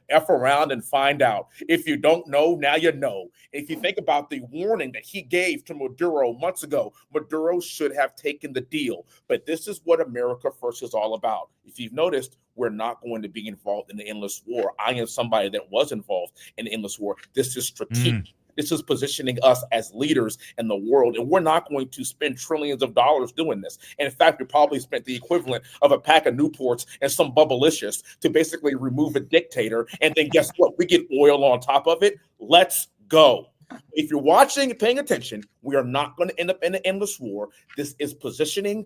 F around and find out. If you don't know, now you know. If you think about the warning that he gave to Maduro months ago, Maduro should have taken the deal. But this is what America First is all about. If you've noticed, we're not going to be involved in the endless war. I am somebody that was involved in the endless war. This is strategic. This is positioning us as leaders in the world, and we're not going to spend trillions of dollars doing this. And in fact, we probably spent the equivalent of a pack of Newports and some Bubblicious to basically remove a dictator. And then guess what? We get oil on top of it. Let's go. If you're watching and paying attention, we are not going to end up in an endless war. This is positioning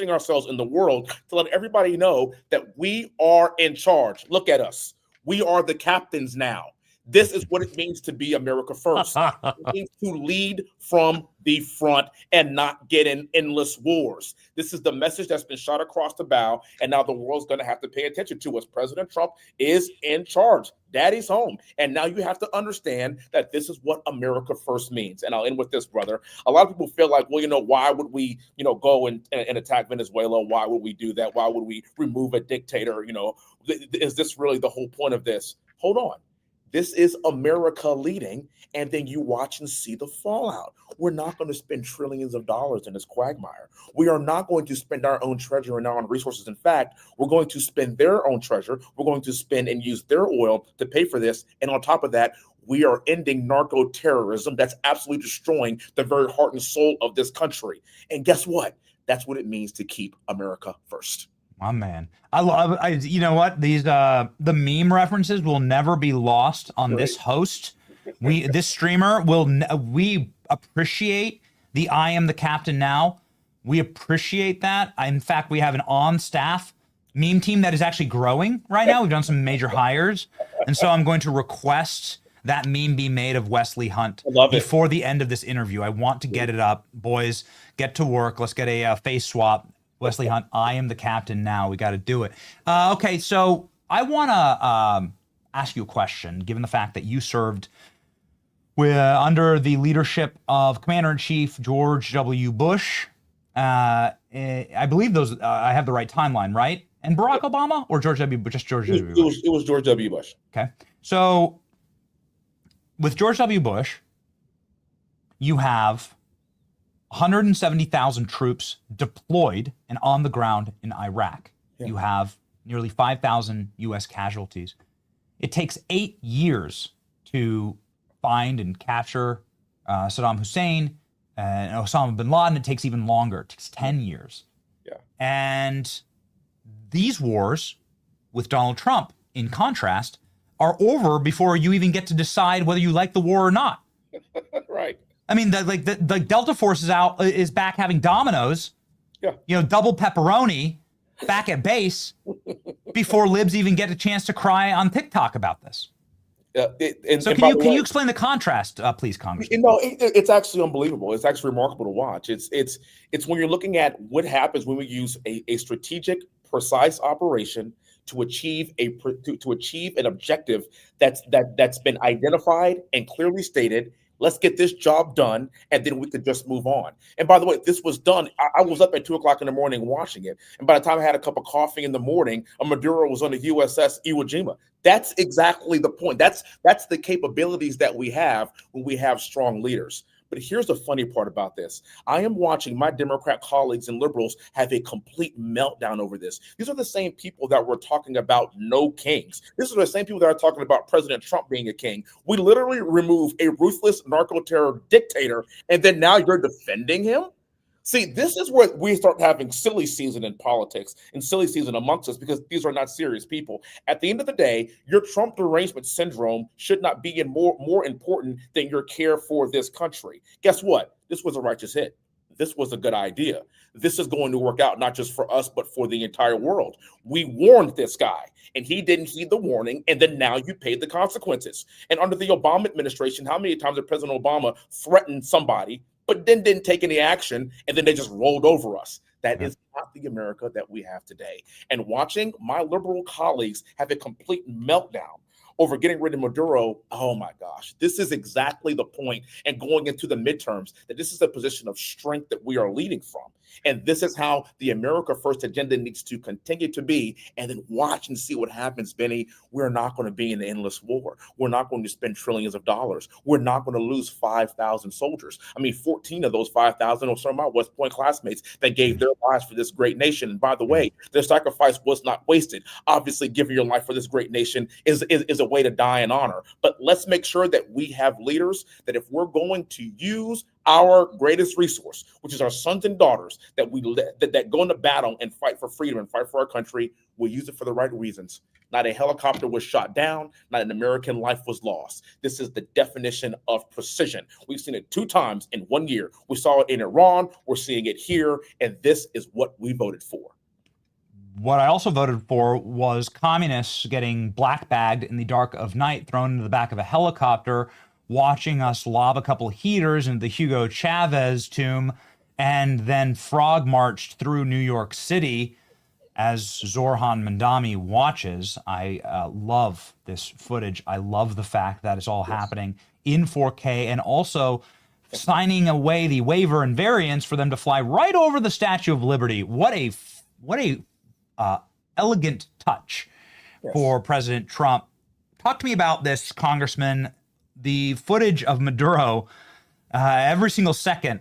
ourselves in the world to let everybody know that we are in charge. Look at us. We are the captains now. This is what it means to be America first. It means to lead from the front and not get in endless wars. This is the message that's been shot across the bow, and now the world's going to have to pay attention to us. President Trump is in charge. Daddy's home. And now you have to understand that this is what America first means. And I'll end with this, brother. A lot of people feel like, well, why would we, go and attack Venezuela? Why would we do that? Why would we remove a dictator? Is this really the whole point of this? Hold on. This is America leading, and then you watch and see the fallout. We're not going to spend trillions of dollars in this quagmire. We are not going to spend our own treasure and our own resources. In fact, we're going to spend their own treasure. We're going to spend and use their oil to pay for this. And on top of that, we are ending narco-terrorism that's absolutely destroying the very heart and soul of this country. And guess what? That's what it means to keep America first. My man. You know what? These the meme references will never be lost on this host. This streamer we appreciate the I am the captain now. We appreciate that. In fact, we have an on-staff meme team that is actually growing right now. We've done some major hires. And so I'm going to request that meme be made of Wesley Hunt before the end of this interview. I want to get it up. Boys, get to work. Let's get a face swap. Wesley Hunt, I am the captain now. We got to do it. Okay, so I want to ask you a question, given the fact that you served under the leadership of Commander-in-Chief George W. Bush. I believe those. I have the right timeline, right? And Barack Obama or George W. Bush? Just George W. Bush. It was George W. Bush. Okay. So with George W. Bush, you have 170,000 troops deployed and on the ground in Iraq. Yeah. You have nearly 5,000 U.S. casualties. It takes 8 years to find and capture Saddam Hussein and Osama bin Laden. It takes even longer. It takes 10 years. Yeah. And these wars with Donald Trump, in contrast, are over before you even get to decide whether you like the war or not. Right. I mean, the Delta Force is back having Domino's, double pepperoni back at base before libs even get a chance to cry on TikTok about this. Can you explain the contrast, please, Congressman? It's actually unbelievable. It's actually remarkable to watch. It's when you're looking at what happens when we use a strategic, precise operation to achieve an objective that's been identified and clearly stated. Let's get this job done, and then we could just move on. And by the way, this was done. I was up at 2:00 in the morning watching it, and by the time I had a cup of coffee in the morning, Maduro was on the USS Iwo Jima. That's exactly the point. That's the capabilities that we have when we have strong leaders. But here's the funny part about this. I am watching my Democrat colleagues and liberals have a complete meltdown over this. These are the same people that were talking about no kings. These are the same people that are talking about President Trump being a king. We literally remove a ruthless narco-terror dictator, and then now you're defending him? See, this is where we start having silly season in politics and silly season amongst us, because these are not serious people. At the end of the day, your Trump derangement syndrome should not be more important than your care for this country. Guess what? This was a righteous hit. This was a good idea. This is going to work out not just for us, but for the entire world. We warned this guy, and he didn't heed the warning, and then now you paid the consequences. And under the Obama administration, how many times did President Obama threaten somebody, but then didn't take any action, and then they just rolled over us? That is not the America that we have today. And watching my liberal colleagues have a complete meltdown over getting rid of Maduro, oh my gosh, this is exactly the point. And going into the midterms, that this is a position of strength that we are leading from. And this is how the America First agenda needs to continue to be. And then watch and see what happens, Benny. We're not going to be in an endless war. We're not going to spend trillions of dollars. We're not going to lose 5,000 soldiers. I mean, 14 of those 5,000 are some of my West Point classmates that gave their lives for this great nation. And by the way, their sacrifice was not wasted. Obviously, giving your life for this great nation is a way to die in honor. But let's make sure that we have leaders that if we're going to use our greatest resource, which is our sons and daughters, that go into battle and fight for freedom and fight for our country, we'll use it for the right reasons. Not a helicopter was shot down, not an American life was lost. This is the definition of precision. We've seen it 2 times in 1 year. We saw it in Iran, we're seeing it here, and this is what we voted for. What I also voted for was communists getting black-bagged in the dark of night, thrown into the back of a helicopter, watching us lob a couple heaters into the Hugo Chavez tomb, and then frog marched through New York City as Zorhan Mandami watches. I love this footage. I love the fact that it's all happening in 4K, and also signing away the waiver and variance for them to fly right over the Statue of Liberty. What a elegant touch for President Trump. Talk to me about this, Congressman. The footage of Maduro every single second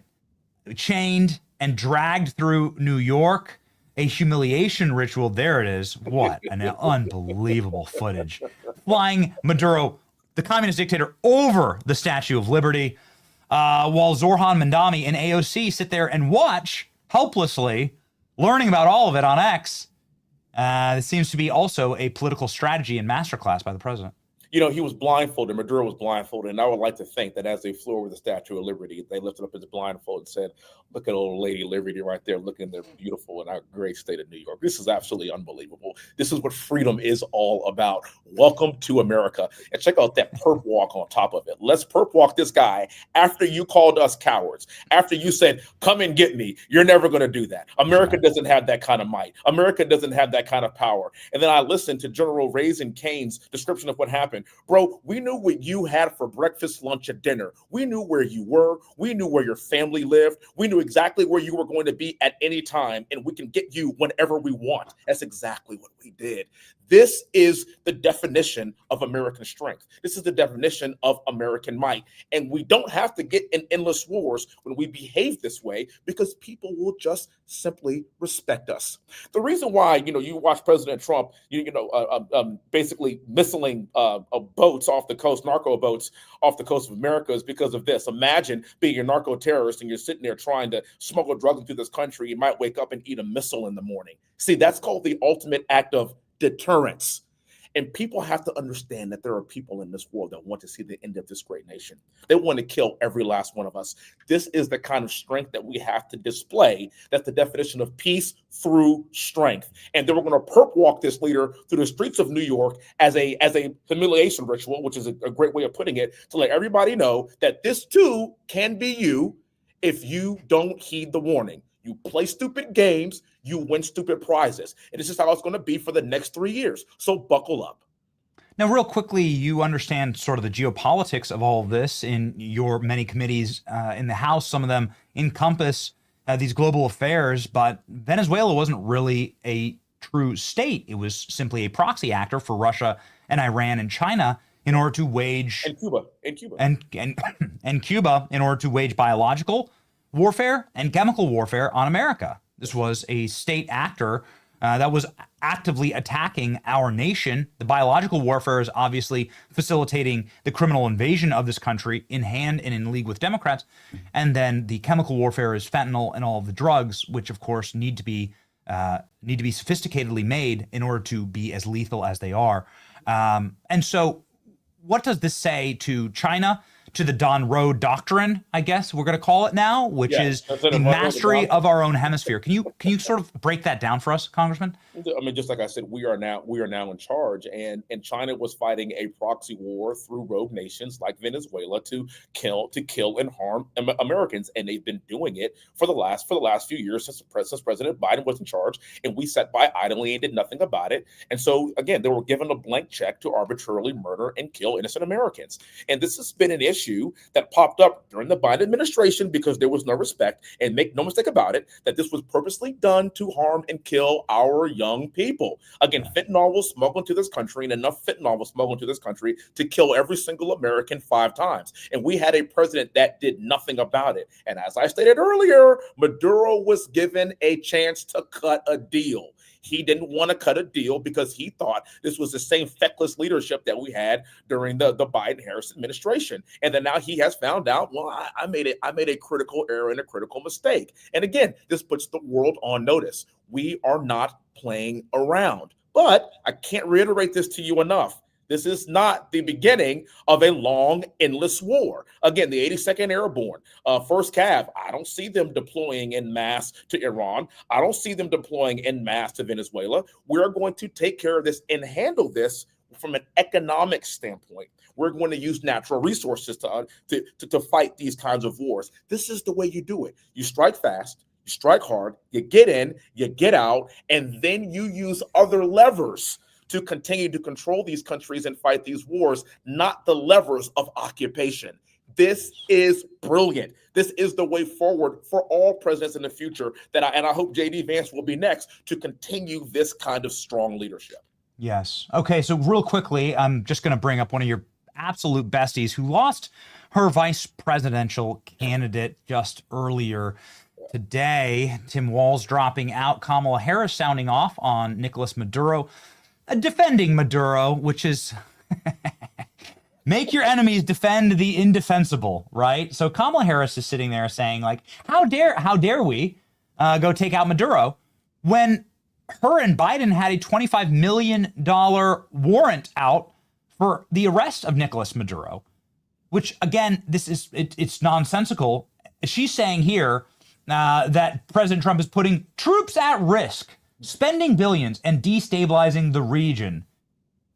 chained and dragged through New York, a humiliation ritual. There it is. What an unbelievable footage. Flying Maduro, the communist dictator, over the Statue of Liberty, while Zorhan Mandami and AOC sit there and watch helplessly, learning about all of it on X. It seems to be also a political strategy and masterclass by the president. he was blindfolded. Maduro was blindfolded. And I would like to think that as they flew over the Statue of Liberty, they lifted up his blindfold and said, look at old Lady Liberty right there, looking there beautiful in our great state of New York. This is absolutely unbelievable. This is what freedom is all about. Welcome to America. And check out that perp walk on top of it. Let's perp walk this guy after you called us cowards, after you said, come and get me. You're never going to do that. America doesn't have that kind of might. America doesn't have that kind of power. And then I listened to General Raisin Kane's description of what happened. Bro, we knew what you had for breakfast, lunch, and dinner. We knew where you were. We knew where your family lived. We knew exactly where you were going to be at any time, and we can get you whenever we want. That's exactly what we did. This is the definition of American strength. This is the definition of American might. And we don't have to get in endless wars when we behave this way, because people will just simply respect us. The reason why, you watch President Trump, basically missiling boats off the coast, narco boats off the coast of America, is because of this. Imagine being a narco terrorist and you're sitting there trying to smuggle drugs into this country. You might wake up and eat a missile in the morning. See, that's called the ultimate act of deterrence. And people have to understand that there are people in this world that want to see the end of this great nation. They want to kill every last one of us. This is the kind of strength that we have to display. That's the definition of peace through strength. And then we're going to perp walk this leader through the streets of New York as a humiliation ritual, which is a great way of putting it, to let everybody know that this too can be you if you don't heed the warning. You play stupid games, you win stupid prizes. And this is how it's going to be for the next 3 years. So buckle up. Now, real quickly, you understand sort of the geopolitics of all of this in your many committees in the House. Some of them encompass these global affairs, but Venezuela wasn't really a true state. It was simply a proxy actor for Russia and Iran and China in order to wage... And Cuba. And Cuba in order to wage biological warfare and chemical warfare on America. This was a state actor that was actively attacking our nation. The biological warfare is obviously facilitating the criminal invasion of this country in hand and in league with Democrats. And then the chemical warfare is fentanyl and all of the drugs, which of course need to be sophisticatedly made in order to be as lethal as they are. And so what does this say to China, to the Don Road Doctrine, I guess we're going to call it now, which is the mastery of our own hemisphere? Can you sort of break that down for us, Congressman? I mean, just like I said, we are now in charge, and China was fighting a proxy war through rogue nations like Venezuela to kill and harm Americans, and they've been doing it for the last few years since President Biden was in charge, and we sat by idly and did nothing about it. And so again, they were given a blank check to arbitrarily murder and kill innocent Americans, and this has been an issue that popped up during the Biden administration because there was no respect. And make no mistake about it, that this was purposely done to harm and kill our young people. Again, fentanyl was smuggled into this country, and enough fentanyl was smuggled into this country to kill every single American 5 times. And we had a president that did nothing about it. And as I stated earlier, Maduro was given a chance to cut a deal. He didn't want to cut a deal because he thought this was the same feckless leadership that we had during the Biden-Harris administration. And then now he has found out, well, I made a critical error and a critical mistake. And again, this puts the world on notice. We are not playing around. But I can't reiterate this to you enough. This is not the beginning of a long, endless war. Again, the 82nd Airborne, 1st Cav, I don't see them deploying en masse to Iran. I don't see them deploying en masse to Venezuela. We're going to take care of this and handle this from an economic standpoint. We're going to use natural resources to fight these kinds of wars. This is the way you do it. You strike fast, you strike hard, you get in, you get out, and then you use other levers to continue to control these countries and fight these wars, not the levers of occupation. This is brilliant. This is the way forward for all presidents in the future, and I hope J.D. Vance will be next to continue this kind of strong leadership. Yes. Okay, so real quickly, I'm just going to bring up one of your absolute besties who lost her vice presidential candidate just earlier today. Tim Walz dropping out, Kamala Harris sounding off on Nicolas Maduro. Defending Maduro, which is make your enemies defend the indefensible, right? So Kamala Harris is sitting there saying, like, how dare we go take out Maduro when her and Biden had a $25 million warrant out for the arrest of Nicolas Maduro, which, again, it's nonsensical. She's saying here that President Trump is putting troops at risk, spending billions, and destabilizing the region.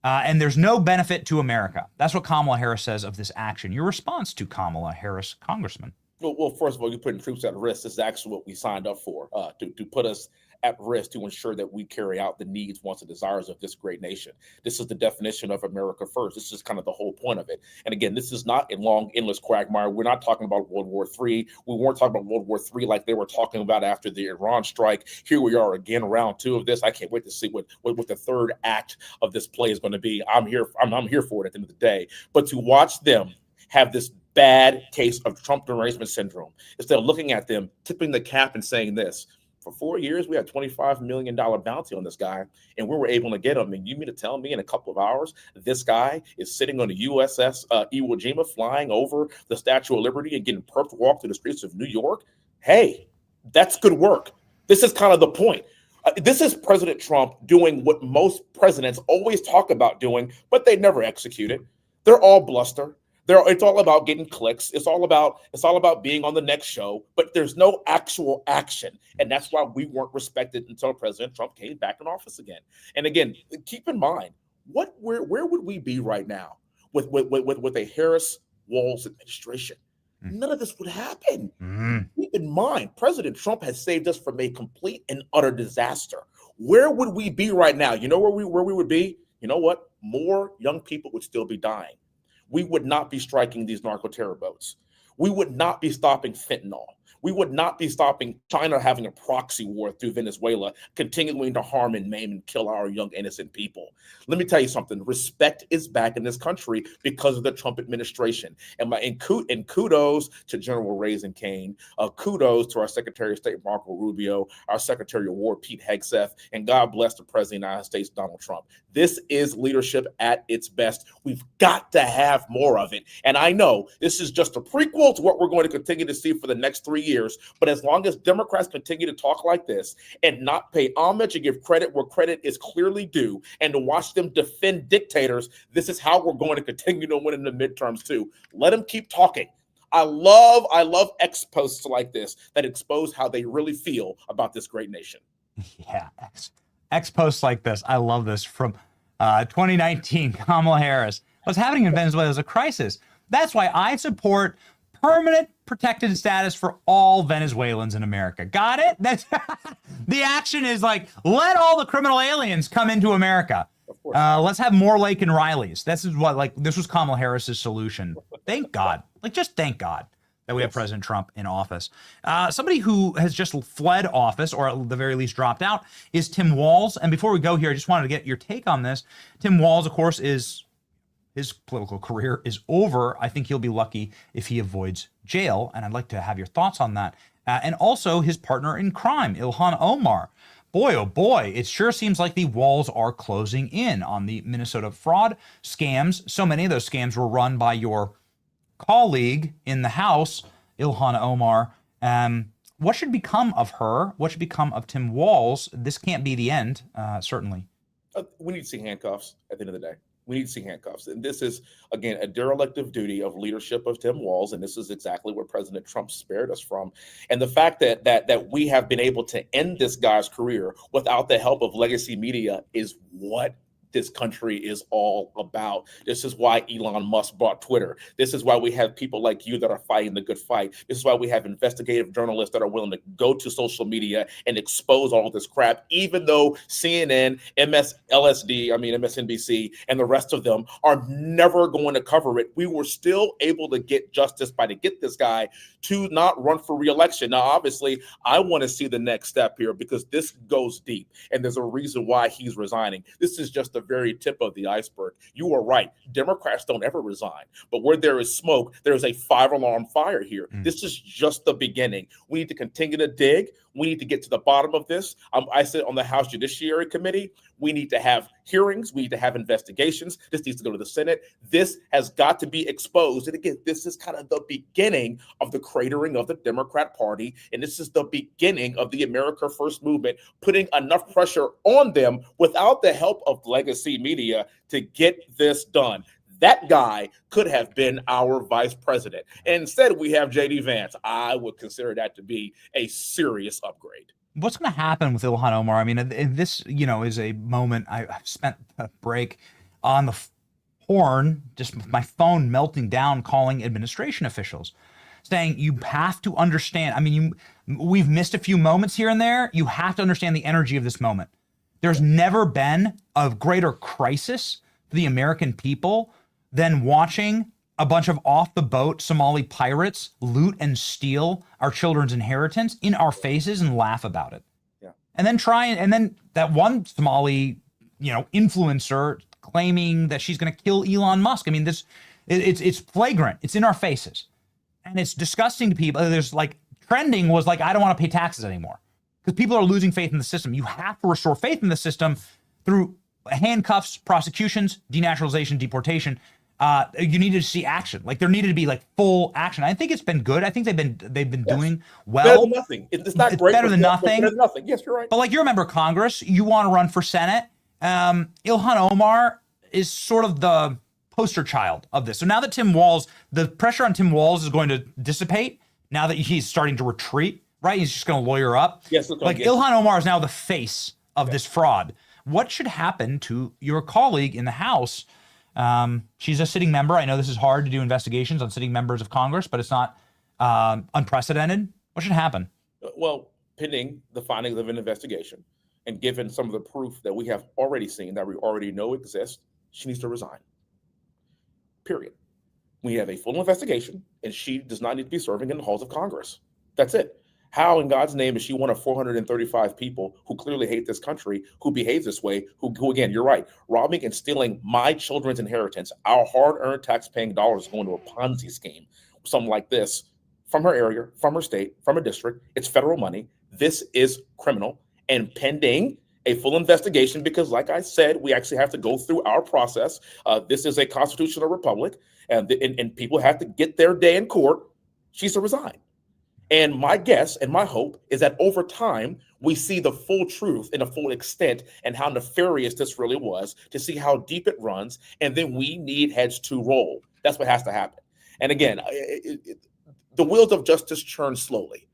And there's no benefit to America. That's what Kamala Harris says of this action. Your response to Kamala Harris, Congressman? Well, first of all, you're putting troops at risk. This is actually what we signed up for, to put us at risk to ensure that we carry out the needs, wants, and desires of this great nation. This is the definition of America first. This is kind of the whole point of it. And again, this is not a long, endless quagmire. We're not talking about World War III. We weren't talking about World War III like they were talking about after the Iran strike. Here we are again, round 2 of this. I can't wait to see what the third act of this play is going to be. I'm here for it at the end of the day. But to watch them have this bad case of Trump derangement syndrome, instead of looking at them, tipping the cap and saying this, for 4 years, we had $25 million bounty on this guy, and we were able to get him. And you mean to tell me in a couple of hours, this guy is sitting on the USS Iwo Jima, flying over the Statue of Liberty and getting perp walk through the streets of New York? Hey, that's good work. This is kind of the point. This is President Trump doing what most presidents always talk about doing, but they never execute it. They're all bluster. It's all about getting clicks. It's all about being on the next show, but there's no actual action. And that's why we weren't respected until President Trump came back in office again. And again, keep in mind, where would we be right now with a Harris-Walz administration? None of this would happen. Keep in mind, President Trump has saved us from a complete and utter disaster. Where would we be right now? You know where we would be? You know what? More young people would still be dying. We would not be striking these narco-terror boats. We would not be stopping fentanyl. We would not be stopping China having a proxy war through Venezuela, continuing to harm and maim and kill our young, innocent people. Let me tell you something. Respect is back in this country because of the Trump administration. And kudos to General Raising Cane. Kudos to our Secretary of State, Marco Rubio, our Secretary of War, Pete Hegseth, and God bless the President of the United States, Donald Trump. This is leadership at its best. We've got to have more of it. And I know this is just a prequel to what we're going to continue to see for the next 3 years. But as long as Democrats continue to talk like this and not pay homage and give credit where credit is clearly due, and to watch them defend dictators, this is how we're going to continue to win in the midterms too. Let them keep talking. I love X posts like this that expose how they really feel about this great nation. Yeah, X posts like this. I love this from 2019. Kamala Harris. What's happening in Venezuela is a crisis. That's why I support permanent protected status for all Venezuelans in America. Got it? That's the action is like, let all the criminal aliens come into America. Let's have more Lake and Rileys. This was Kamala Harris's solution. Thank God. Just thank God that we have President Trump in office. Somebody who has just fled office, or at the very least dropped out, is Tim Walz. And before we go here, I just wanted to get your take on this. Tim Walz, of course, his political career is over. I think he'll be lucky if he avoids jail, and I'd like to have your thoughts on that. And also his partner in crime, Ilhan Omar. Boy, oh boy, it sure seems like the walls are closing in on the Minnesota fraud scams. So many of those scams were run by your colleague in the House, Ilhan Omar. What should become of her? What should become of Tim Walz? This can't be the end, certainly. We need to see handcuffs at the end of the day. We need to see handcuffs. And this is, again, a derelict of duty of leadership of Tim Walz. And this is exactly what President Trump spared us from. And the fact that we have been able to end this guy's career without the help of legacy media is what this country is all about. This is why Elon Musk bought Twitter. This is why we have people like you that are fighting the good fight. This is why we have investigative journalists that are willing to go to social media and expose all of this crap, even though CNN, MSNBC, and the rest of them are never going to cover it. We were still able to get justice to get this guy to not run for re-election. Now, obviously, I want to see the next step here because this goes deep, and there's a reason why he's resigning. This is just the very tip of the iceberg. You are right. Democrats don't ever resign. But where there is smoke, there is a 5-alarm fire here. This is just the beginning. We need to continue to dig. We need to get to the bottom of this. I sit on the House Judiciary Committee. We need to have hearings. We need to have investigations. This needs to go to the Senate. This has got to be exposed. And again, this is kind of the beginning of the cratering of the Democrat Party. And this is the beginning of the America First movement, putting enough pressure on them without the help of legacy media to get this done. That guy could have been our vice president. And instead, we have J.D. Vance. I would consider that to be a serious upgrade. What's going to happen with Ilhan Omar? I mean, this, is a moment. I've spent a break on the horn, just with my phone melting down, calling administration officials, saying you have to understand. I mean, we've missed a few moments here and there. You have to understand the energy of this moment. There's never been a greater crisis for the American people than watching a bunch of off-the-boat Somali pirates loot and steal our children's inheritance in our faces and laugh about it. Yeah. And then that one Somali, influencer claiming that she's going to kill Elon Musk. I mean, it's flagrant. It's in our faces. And it's disgusting to people. There's trending was I don't want to pay taxes anymore because people are losing faith in the system. You have to restore faith in the system through handcuffs, prosecutions, denaturalization, deportation. You needed to see action. There needed to be full action. I think it's been good. I think they've been doing well. Better than nothing. It's not great. Better than nothing. Better than nothing. Yes, you're right. But you're a member of Congress, you want to run for Senate. Ilhan Omar is sort of the poster child of this. So now that the pressure on Tim Walz is going to dissipate. Now that he's starting to retreat, right? He's just going to lawyer up. Yes. Ilhan Omar is now the face of this fraud. What should happen to your colleague in the House? She's a sitting member. I know this is hard to do investigations on sitting members of Congress, but it's not unprecedented. What should happen? Well, pending the findings of an investigation and given some of the proof that we have already seen, that we already know exists, she needs to resign. Period. We have a full investigation, and she does not need to be serving in the halls of Congress. That's it. How in God's name is she one of 435 people who clearly hate this country, who behave this way, who again, you're right, robbing and stealing my children's inheritance, our hard-earned tax-paying dollars going to a Ponzi scheme, something like this, from her area, from her state, from a district. It's federal money. This is criminal and pending a full investigation because, like I said, we actually have to go through our process. This is a constitutional republic, and people have to get their day in court. She's to resign. And my guess and my hope is that over time, we see the full truth and the full extent and how nefarious this really was, to see how deep it runs. And then we need heads to roll. That's what has to happen. And again, the wheels of justice churn slowly.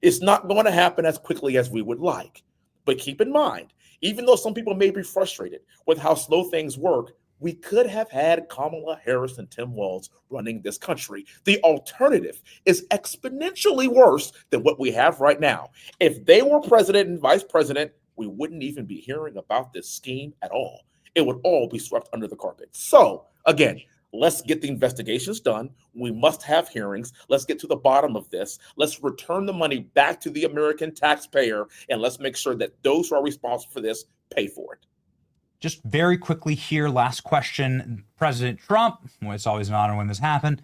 It's not going to happen as quickly as we would like. But keep in mind, even though some people may be frustrated with how slow things work, we could have had Kamala Harris and Tim Walz running this country. The alternative is exponentially worse than what we have right now. If they were president and vice president, we wouldn't even be hearing about this scheme at all. It would all be swept under the carpet. So, again, let's get the investigations done. We must have hearings. Let's get to the bottom of this. Let's return the money back to the American taxpayer, and let's make sure that those who are responsible for this pay for it. Just very quickly here, last question. President Trump, well, it's always an honor when this happened,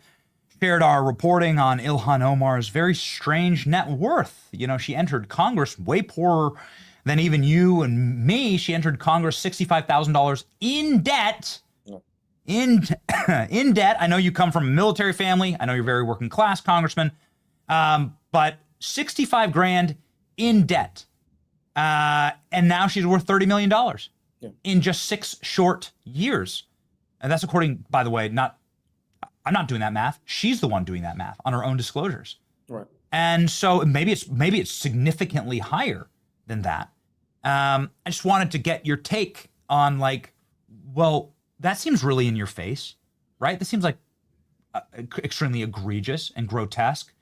shared our reporting on Ilhan Omar's very strange net worth. She entered Congress way poorer than even you and me. She entered Congress $65,000 in debt. In debt. I know you come from a military family. I know you're very working class, Congressman. But 65 grand in debt. And now she's worth $30 million. In just 6 short years. And that's according, by the way, I'm not doing that math. She's the one doing that math on her own disclosures. Right. And so maybe it's significantly higher than that. I just wanted to get your take on that seems really in your face, right? This seems like extremely egregious and grotesque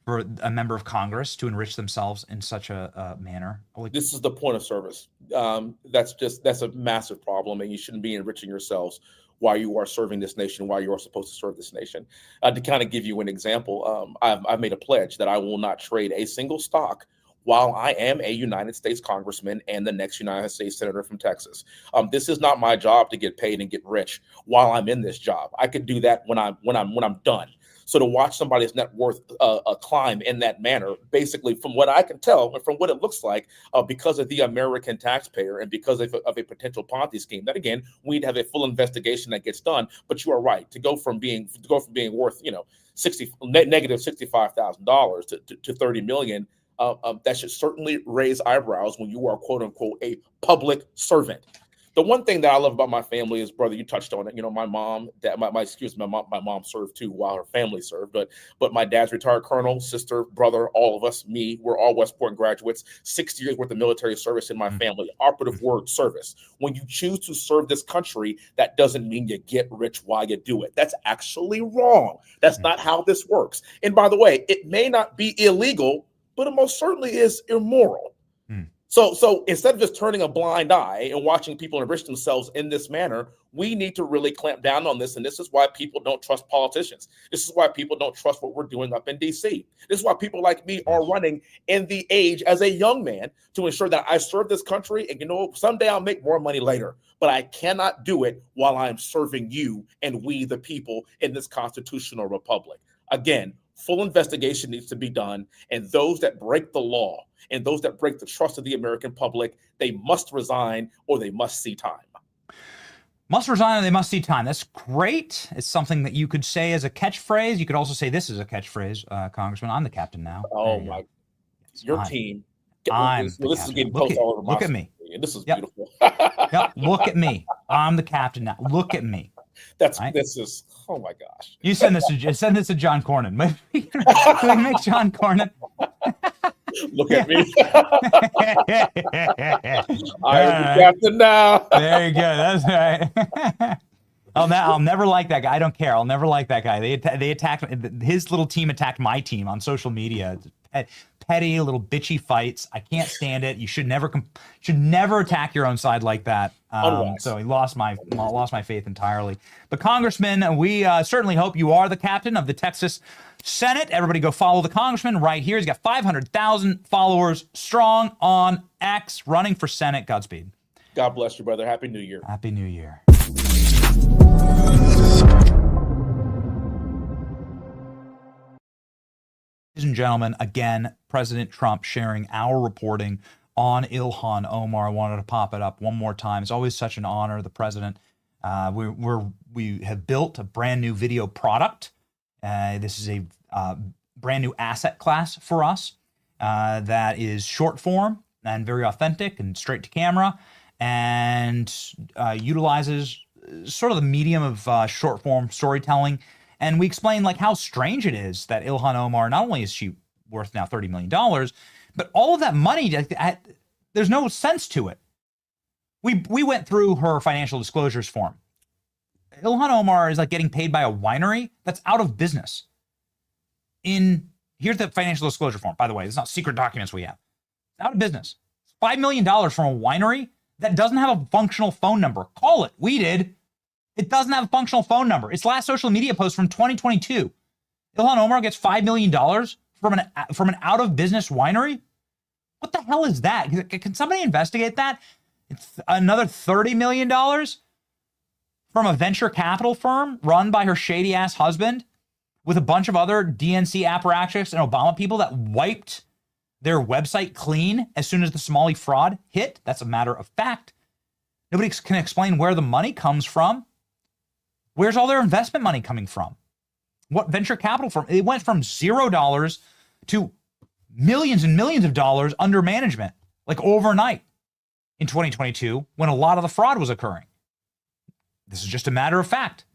for a member of Congress to enrich themselves in such a manner. This is the point of service. That's a massive problem, and you shouldn't be enriching yourselves while you are serving this nation, while you are supposed to serve this nation. To kind of give you an example, I've made a pledge that I will not trade a single stock while I am a United States congressman and the next United States senator from Texas. This is not my job to get paid and get rich while I'm in this job. I could do that when I'm done. So to watch somebody's net worth climb in that manner, basically from what I can tell and from what it looks like, because of the American taxpayer and because of a potential Ponzi scheme, that again, we'd have a full investigation that gets done. But you are right, to go from being worth, negative $65,000 to 30 million. That should certainly raise eyebrows when you are, quote unquote, a public servant. The one thing that I love about my family is, brother, you touched on it. My mom, my mom served too while her family served, but my dad's retired colonel, sister, brother, all of us, me, we're all West Point graduates. 6 years worth of military service in my family. Operative word, service. When you choose to serve this country, that doesn't mean you get rich while you do it. That's actually wrong. That's not how this works. And by the way, it may not be illegal, but it most certainly is immoral. So instead of just turning a blind eye and watching people enrich themselves in this manner, we need to really clamp down on this. And this is why people don't trust politicians. This is why people don't trust what we're doing up in DC. This is why people like me are running in the age as a young man to ensure that I serve this country. And someday I'll make more money later, but I cannot do it while I'm serving you and we, the people in this constitutional republic. Again, full investigation needs to be done. And those that break the law and those that break the trust of the American public, they must resign or they must see time. Must resign or they must see time. That's great. It's something that you could say as a catchphrase. You could also say this is a catchphrase, Congressman. I'm the captain now. Oh, my. Your team. This is getting posted all over my Look at me. This is beautiful. Look at me. I'm the captain now. Look at me. This is, oh my gosh. You send this to John Cornyn. Can we make John Cornyn? Look at me. I'm the captain now. There you go. That's right. I'll never like that guy. I don't care. I'll never like that guy. They attacked his little team attacked my team on social media. Petty little bitchy fights. I can't stand it. You should never attack your own side like that. So he lost my faith entirely. But Congressman, we certainly hope you are the captain of the Texas Senate. Everybody go follow the congressman right here. He's got 500,000 followers strong on X, running for Senate. Godspeed. God bless you, brother. Happy New Year. Happy New Year. Ladies and gentlemen, again, President Trump sharing our reporting on Ilhan Omar. I wanted to pop it up one more time. It's always such an honor. The president, we have built a brand new video product. This is a brand new asset class for us that is short form and very authentic and straight to camera, and utilizes sort of the medium of short form storytelling. And we explain how strange it is that Ilhan Omar, not only is she worth now $30 million, but all of that money, there's no sense to it. We went through her financial disclosures form. Ilhan Omar is getting paid by a winery that's out of business. Here's the financial disclosure form. By the way, it's not secret documents we have. It's out of business. It's $5 million from a winery that doesn't have a functional phone number. Call it. We did. It doesn't have a functional phone number. Its last social media post from 2022. Ilhan Omar gets $5 million from an out-of-business winery? What the hell is that? Can somebody investigate that? It's another $30 million from a venture capital firm run by her shady-ass husband with a bunch of other DNC apparatchiks and Obama people that wiped their website clean as soon as the Somali fraud hit. That's a matter of fact. Nobody can explain where the money comes from. Where's all their investment money coming from? What venture capital firm? It went from $0 to millions and millions of dollars under management, overnight in 2022 when a lot of the fraud was occurring. This is just a matter of fact.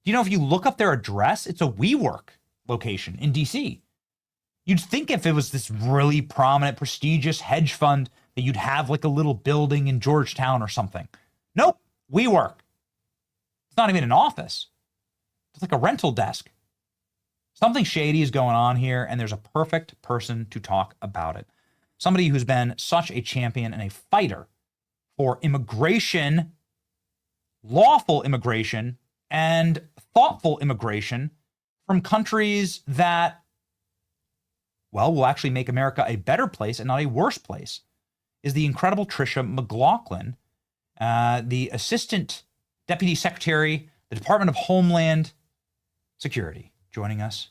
If you look up their address, it's a WeWork location in DC. You'd think if it was this really prominent, prestigious hedge fund that you'd have a little building in Georgetown or something. Nope, WeWork. It's not even an office. It's like a rental desk. Something shady is going on here, and there's a perfect person to talk about it. Somebody who's been such a champion and a fighter for immigration, lawful immigration, and thoughtful immigration from countries that, will actually make America a better place and not a worse place, is the incredible Tricia McLaughlin, the Assistant Deputy Secretary, the Department of Homeland Security, joining us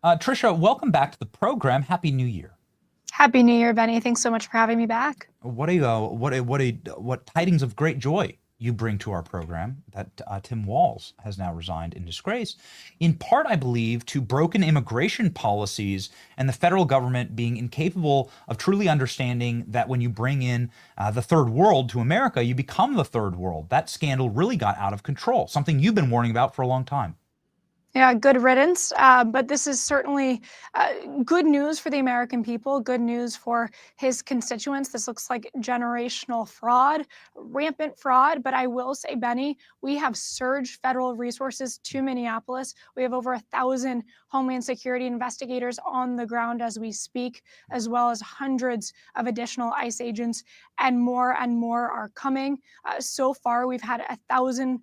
Trisha, welcome back to the program. Happy New Year. Happy New Year, Benny. Thanks so much for having me back. What tidings of great joy you bring to our program that Tim Walz has now resigned in disgrace, in part, I believe, to broken immigration policies and the federal government being incapable of truly understanding that when you bring in the third world to America, you become the third world. That scandal really got out of control, something you've been warning about for a long time. Yeah, good riddance. But this is certainly good news for the American people, good news for his constituents. This looks like generational fraud, rampant fraud. But I will say, Benny, we have surged federal resources to Minneapolis. We have over 1,000 Homeland Security investigators on the ground as we speak, as well as hundreds of additional ICE agents, and more are coming. So far, we've had 1,000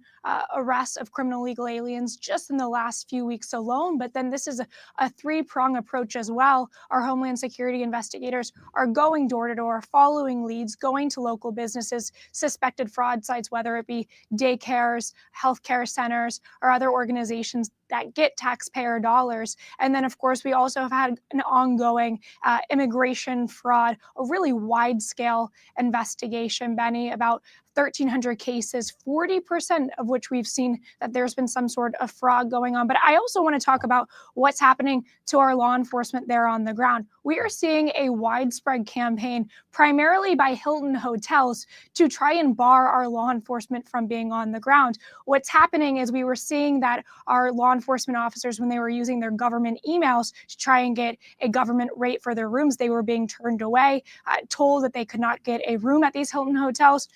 arrests of criminal illegal aliens just in the last few weeks alone. But then this is a three-prong approach as well. Our Homeland Security investigators are going door to door, following leads, going to local businesses, suspected fraud sites, whether it be daycares, healthcare centers, or other organizations that get taxpayer dollars. And then, of course, we also have had an ongoing immigration fraud, a really wide-scale investigation, Benny, about 1,300 cases, 40% of which we've seen that there's been some sort of fraud going on. But I also want to talk about what's happening to our law enforcement there on the ground. We are seeing a widespread campaign, primarily by Hilton hotels, to try and bar our law enforcement from being on the ground. What's happening is we were seeing that our law enforcement officers, when they were using their government emails to try and get a government rate for their rooms, they were being turned away, told that they could not get a room at these Hilton hotels.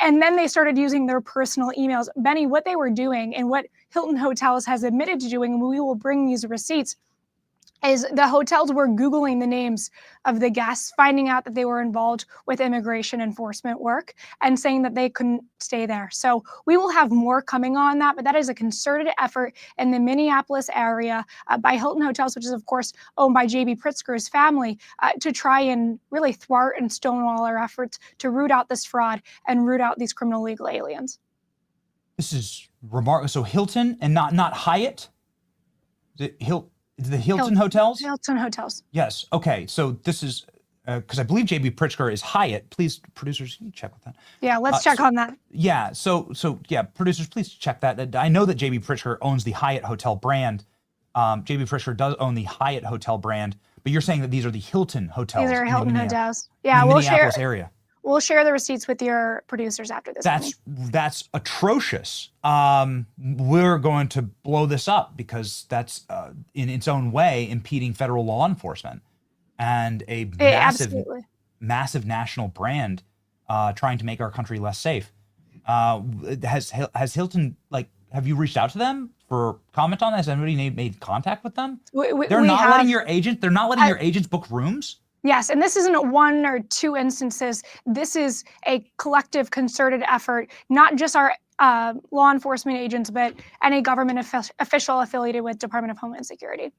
And then they started using their personal emails. Benny, what they were doing and what Hilton Hotels has admitted to doing, and we will bring these receipts, is the hotels were Googling the names of the guests, finding out that they were involved with immigration enforcement work, and saying that they couldn't stay there. So we will have more coming on that, but that is a concerted effort in the Minneapolis area by Hilton Hotels, which is, of course, owned by J.B. Pritzker's family, to try and really thwart and stonewall our efforts to root out this fraud and root out these criminal illegal aliens. This is remarkable. So Hilton and not Hyatt? The Hilton Hotels? Hilton Hotels. Yes. Okay. So this is because I believe J.B. Pritzker is Hyatt. Please, producers, can you check with that? Yeah, let's check on that. Yeah. So yeah, producers, please check that. I know that J.B. Pritzker owns the Hyatt hotel brand. J.B. Pritzker does own the Hyatt hotel brand, but you're saying that these are the Hilton hotels. These are Hilton Hotels. Yeah, we'll Minneapolis share. Area. We'll share the receipts with your producers after this. That's atrocious. We're going to blow this up because that's in its own way impeding federal law enforcement and a massive national brand trying to make our country less safe. Has Hilton, have you reached out to them for comment on this? Has anybody made contact with them? They're not letting your agents book rooms? Yes, and this isn't one or two instances. This is a collective, concerted effort, not just our law enforcement agents, but any government official affiliated with Department of Homeland Security.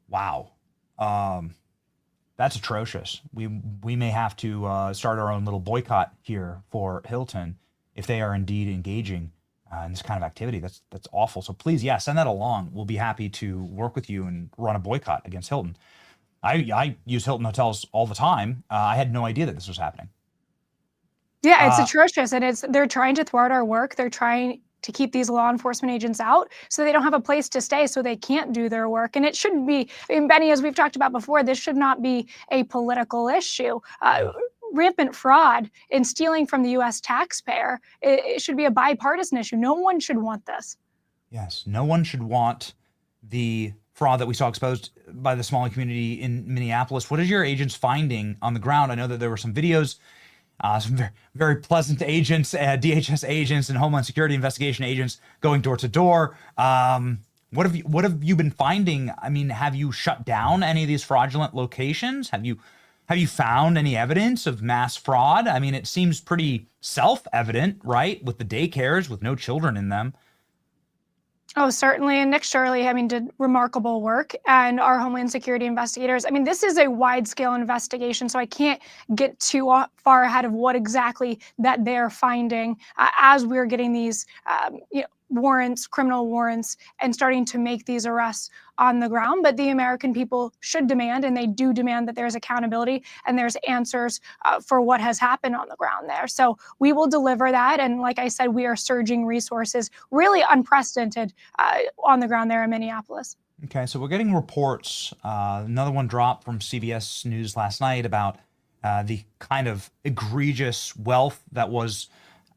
Wow. That's atrocious. We may have to start our own little boycott here for Hilton if they are indeed engaging in this kind of activity. That's awful. So please, send that along. We'll be happy to work with you and run a boycott against Hilton. I use Hilton Hotels all the time. I had no idea that this was happening. Yeah, it's atrocious, and they're trying to thwart our work. They're trying to keep these law enforcement agents out so they don't have a place to stay, so they can't do their work. And it shouldn't be, Benny, as we've talked about before, this should not be a political issue. Rampant fraud and stealing from the U.S. taxpayer, it should be a bipartisan issue. No one should want this. Yes, no one should want the fraud that we saw exposed by the Somali community in Minneapolis. What is your agents finding on the ground? I know that there were some videos, some very, very pleasant agents, DHS agents and Homeland Security investigation agents going door to door. What have you been finding? I mean, have you shut down any of these fraudulent locations? Have you found any evidence of mass fraud? I mean, it seems pretty self-evident, right? With the daycares with no children in them. Oh, certainly. And Nick Shirley, did remarkable work. And our Homeland Security investigators, this is a wide-scale investigation, so I can't get too far ahead of what exactly that they're finding as we're getting these, warrants, criminal warrants, and starting to make these arrests on the ground. But the American people should demand, and they do demand, that there's accountability and there's answers for what has happened on the ground there. So we will deliver that. And like I said, we are surging resources, really unprecedented on the ground there in Minneapolis. Okay, so we're getting reports. Another one dropped from CBS News last night about the kind of egregious wealth that was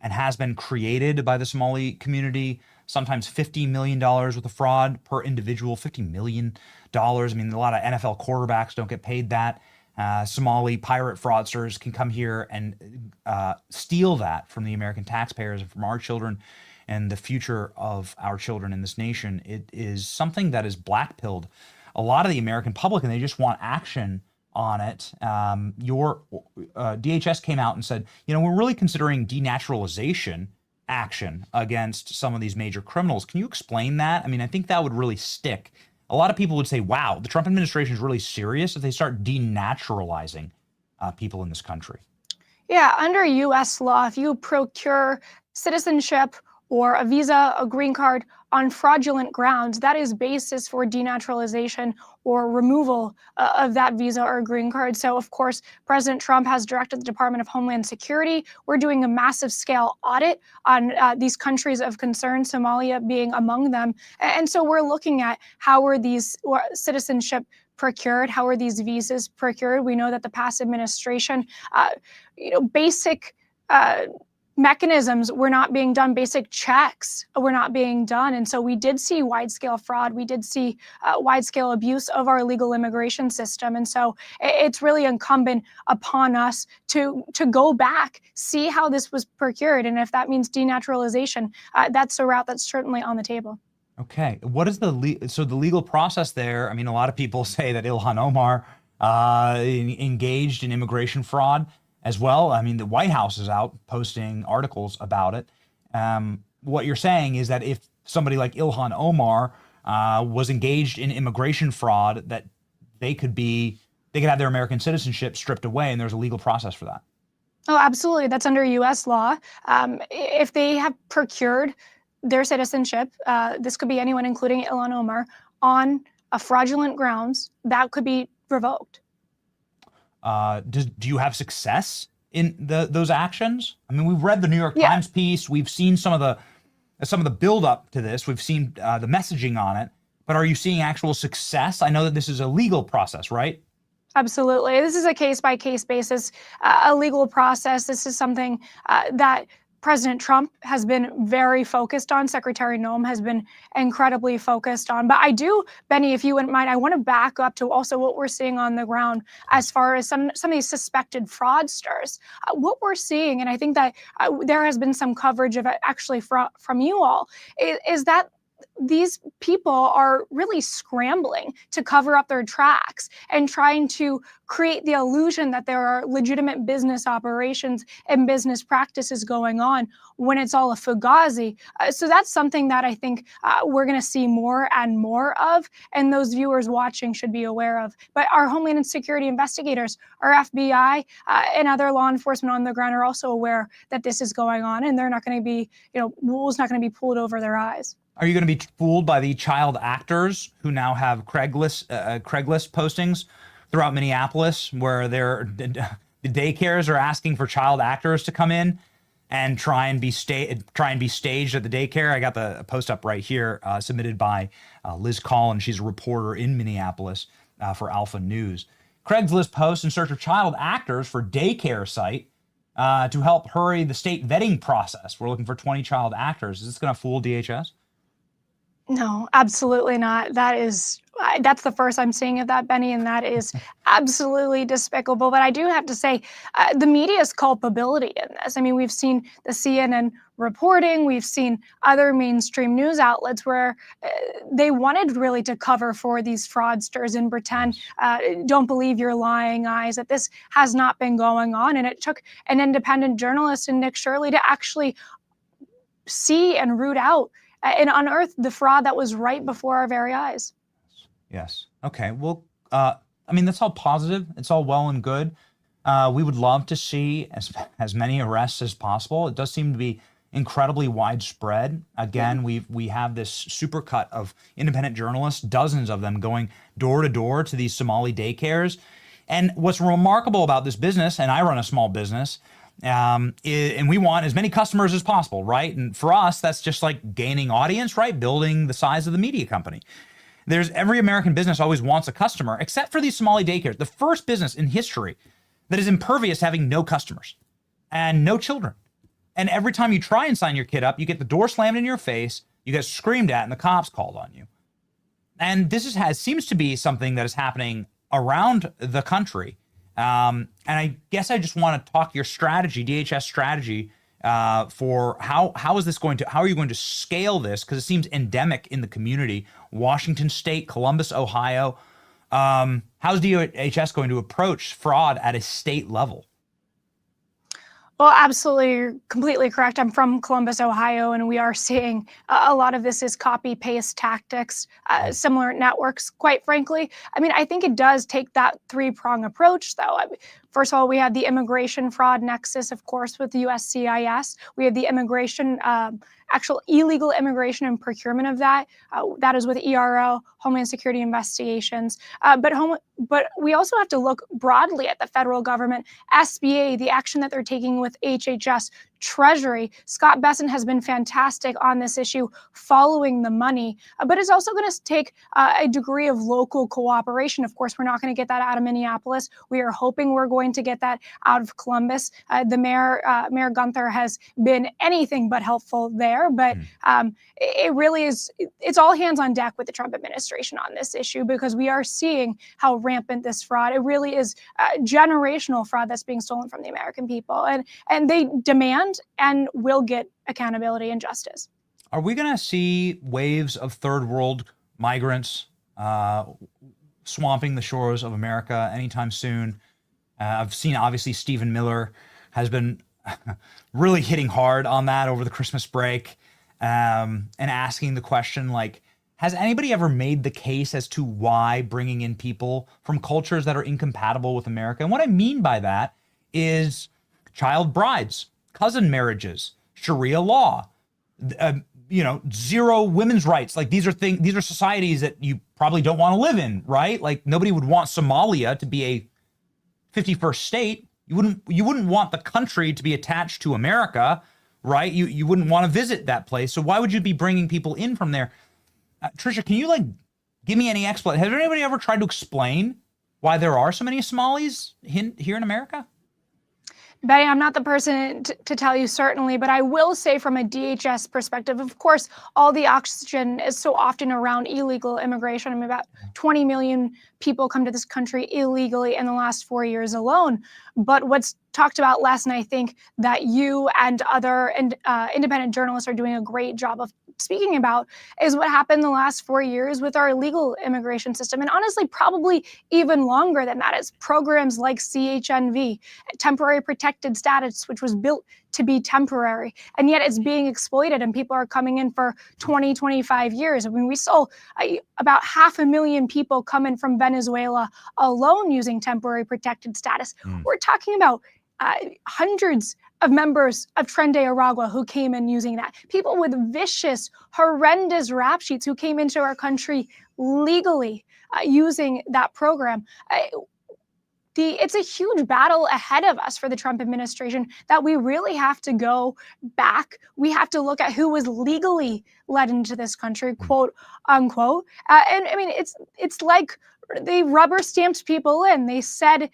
and has been created by the Somali community, sometimes $50 million worth of fraud per individual, $50 million. I mean, a lot of NFL quarterbacks don't get paid that. Somali pirate fraudsters can come here and steal that from the American taxpayers and from our children and the future of our children in this nation. It is something that is black-pilled a lot of the American public, and they just want action on it. Your DHS came out and said, you know, we're really considering denaturalization action against some of these major criminals. Can you explain that? I mean, I think that would really stick. A lot of people would say, wow, the Trump administration is really serious if they start denaturalizing people in this country. Yeah, under U.S. law, if you procure citizenship or a visa, a green card on fraudulent grounds, that is basis for denaturalization or removal of that visa or green card. So, of course, President Trump has directed the Department of Homeland Security. We're doing a massive scale audit on these countries of concern, Somalia being among them. And so we're looking at how are these citizenship procured, how are these visas procured. We know that the past administration, basic mechanisms were not being done, basic checks were not being done. And so we did see wide-scale fraud. We did see wide-scale abuse of our legal immigration system. And so it's really incumbent upon us to go back, see how this was procured. And if that means denaturalization, that's a route that's certainly on the table. Okay. What is the legal process there? I mean, a lot of people say that Ilhan Omar engaged in immigration fraud as well. I mean, the White House is out posting articles about it. What you're saying is that if somebody like Ilhan Omar was engaged in immigration fraud, that they could have their American citizenship stripped away, and there's a legal process for that. Oh, absolutely. That's under U.S. law. If they have procured their citizenship, this could be anyone, including Ilhan Omar, on a fraudulent grounds, that could be revoked. Do you have success in those actions? I mean, we've read the New York Times piece. We've seen some of the build up to this. We've seen the messaging on it. But are you seeing actual success? I know that this is a legal process, right? Absolutely. This is a case-by-case basis, a legal process. This is something that President Trump has been very focused on. Secretary Noem has been incredibly focused on. But I do, Benny, if you wouldn't mind, I want to back up to also what we're seeing on the ground as far as some of these suspected fraudsters. What we're seeing, and I think that there has been some coverage of it actually from you all, is that these people are really scrambling to cover up their tracks and trying to create the illusion that there are legitimate business operations and business practices going on when it's all a fugazi. So that's something that I think we're going to see more and more of, and those viewers watching should be aware of. But our Homeland Security investigators, our FBI, and other law enforcement on the ground are also aware that this is going on, and they're not going to be, wool's not going to be pulled over their eyes. Are you going to be fooled by the child actors who now have Craigslist postings throughout Minneapolis, where the daycares are asking for child actors to come in and try and be staged at the daycare? I got the post up right here, submitted by Liz Collins. She's a reporter in Minneapolis for Alpha News. Craigslist posts in search of child actors for daycare site to help hurry the state vetting process. We're looking for 20 child actors. Is this going to fool DHS? No, absolutely not. That's the first I'm seeing of that, Benny, and that is absolutely despicable. But I do have to say, the media's culpability in this. I mean, we've seen the CNN reporting, we've seen other mainstream news outlets where they wanted really to cover for these fraudsters and pretend, don't believe your lying eyes, that this has not been going on. And it took an independent journalist and Nick Shirley to actually see and root out and unearth the fraud that was right before our very eyes. Yes. Okay. Well, I mean, that's all positive. It's all well and good. We would love to see as many arrests as possible. It does seem to be incredibly widespread. Again, we have this supercut of independent journalists, dozens of them going door to door to these Somali daycares. And what's remarkable about this business, and I run a small business, and we want as many customers as possible, right? And for us, that's just like gaining audience, right? Building the size of the media company. Every American business always wants a customer, except for these Somali daycares, the first business in history that is impervious to having no customers and no children. And every time you try and sign your kid up, you get the door slammed in your face, you get screamed at, and the cops called on you. And this seems to be something that is happening around the country. And I guess I just want to talk your strategy, DHS strategy, for how are you going to scale this? Because it seems endemic in the community. Washington State, Columbus, Ohio. How's DHS going to approach fraud at a state level? Well, absolutely, you're completely correct. I'm from Columbus, Ohio, and we are seeing a lot of this is copy-paste tactics, similar networks, quite frankly. I mean, I think it does take that three-prong approach, though. First of all, we have the immigration fraud nexus, of course, with the USCIS. We have the immigration, actual illegal immigration and procurement of that. That is with ERO, Homeland Security Investigations. But we also have to look broadly at the federal government, SBA, the action that they're taking with HHS, Treasury. Scott Besson has been fantastic on this issue, following the money, but it's also going to take a degree of local cooperation. Of course, we're not going to get that out of Minneapolis. We are hoping we're going to get that out of Columbus. The Mayor Gunther has been anything but helpful there, but it really is, it's all hands on deck with the Trump administration on this issue, because we are seeing how rampant this fraud, it really is generational fraud that's being stolen from the American people. And they demand and will get accountability and justice. Are we going to see waves of third world migrants swamping the shores of America anytime soon? I've seen, obviously, Stephen Miller has been really hitting hard on that over the Christmas break, and asking the question, like, has anybody ever made the case as to why bringing in people from cultures that are incompatible with America? And what I mean by that is child brides, cousin marriages, Sharia law, zero women's rights. Like, these are societies that you probably don't want to live in, right? Like, nobody would want Somalia to be a 51st state. You wouldn't want the country to be attached to America, right? You wouldn't want to visit that place. So why would you be bringing people in from there? Tricia, can you give me any explanation? Has anybody ever tried to explain why there are so many Somalis here in America? Betty, I'm not the person to tell you certainly, but I will say from a DHS perspective, of course, all the oxygen is so often around illegal immigration. I mean, about 20 million people come to this country illegally in the last 4 years alone. But what's talked about less, and I think that you and other independent journalists are doing a great job of speaking about, is what happened the last 4 years with our illegal immigration system. And honestly, probably even longer than that, is programs like CHNV, temporary protected status, which was built to be temporary, and yet it's being exploited, and people are coming in for 20, 25 years. I mean, we saw about 500,000 people come in from Venezuela alone using temporary protected status. We're talking about hundreds of members of Tren de Aragua who came in using that. People with vicious, horrendous rap sheets who came into our country legally using that program. It's a huge battle ahead of us for the Trump administration that we really have to go back. We have to look at who was legally led into this country, quote unquote. And I mean, it's like they rubber stamped people in. They said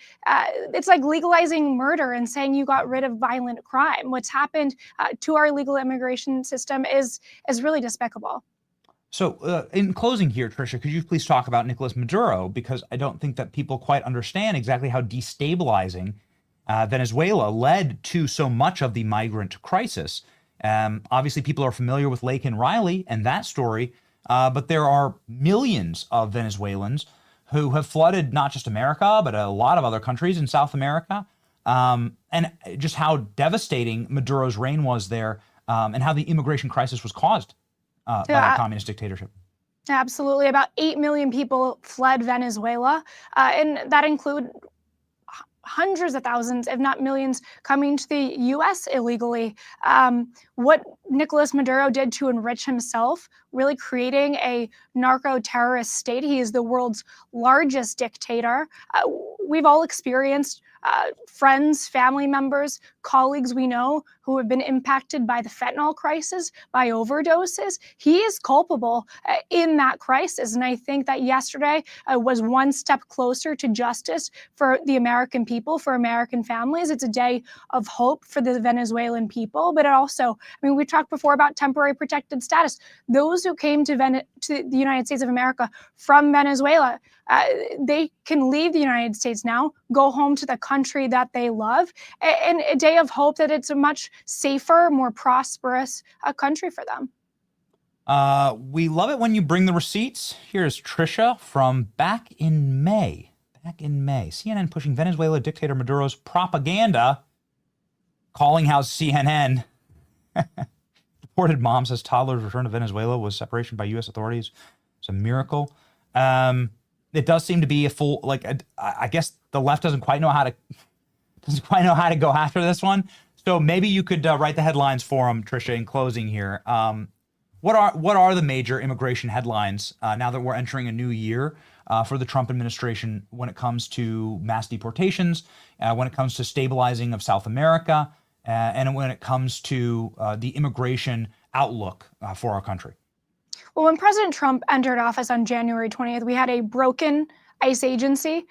it's like legalizing murder and saying you got rid of violent crime. What's happened to our legal immigration system is really despicable. So in closing here, Tricia, could you please talk about Nicolas Maduro? Because I don't think that people quite understand exactly how destabilizing Venezuela led to so much of the migrant crisis. Obviously, people are familiar with Laken Riley and that story, but there are millions of Venezuelans who have flooded not just America, but a lot of other countries in South America, and just how devastating Maduro's reign was there, and how the immigration crisis was caused by the communist dictatorship. Absolutely. About 8 million people fled Venezuela, and that include hundreds of thousands, if not millions, coming to the U.S. illegally. What Nicolas Maduro did to enrich himself, really creating a narco-terrorist state. He is the world's largest dictator. We've all experienced friends, family members, colleagues we know who have been impacted by the fentanyl crisis, by overdoses. He is culpable in that crisis. And I think that yesterday was one step closer to justice for the American people, for American families. It's a day of hope for the Venezuelan people, but it also, we talked before about temporary protected status. Those who came to the United States of America from Venezuela, they can leave the United States now, go home to the country that they love, and a day of hope that it's a much safer, more prosperous country for them. We love it when you bring the receipts. Here's Trisha from back in May. CNN pushing Venezuela dictator Maduro's propaganda, calling how CNN deported mom says toddler's return to Venezuela was separation by U.S. authorities. It's a miracle. It does seem to be a full, I guess the left doesn't quite know how to go after this one. So maybe you could write the headlines for them, Trisha, in closing here. What are the major immigration headlines now that we're entering a new year for the Trump administration when it comes to mass deportations, when it comes to stabilizing of South America, and when it comes to the immigration outlook for our country? Well, when President Trump entered office on January 20th, we had a broken ICE agency,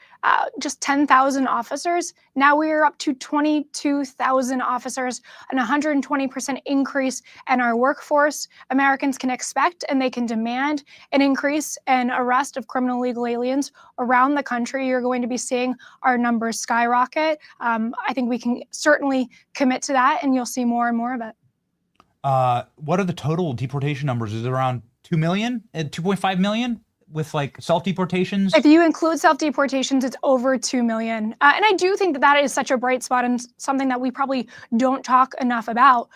just 10,000 officers. Now we are up to 22,000 officers, an 120% increase in our workforce. Americans can expect and they can demand an increase in arrest of criminal illegal aliens around the country. You're going to be seeing our numbers skyrocket. I think we can certainly commit to that, and you'll see more and more of it. What are the total deportation numbers? Is it around 2 million, 2.5 million? With self-deportations? If you include self-deportations, it's over 2 million. And I do think that is such a bright spot and something that we probably don't talk enough about,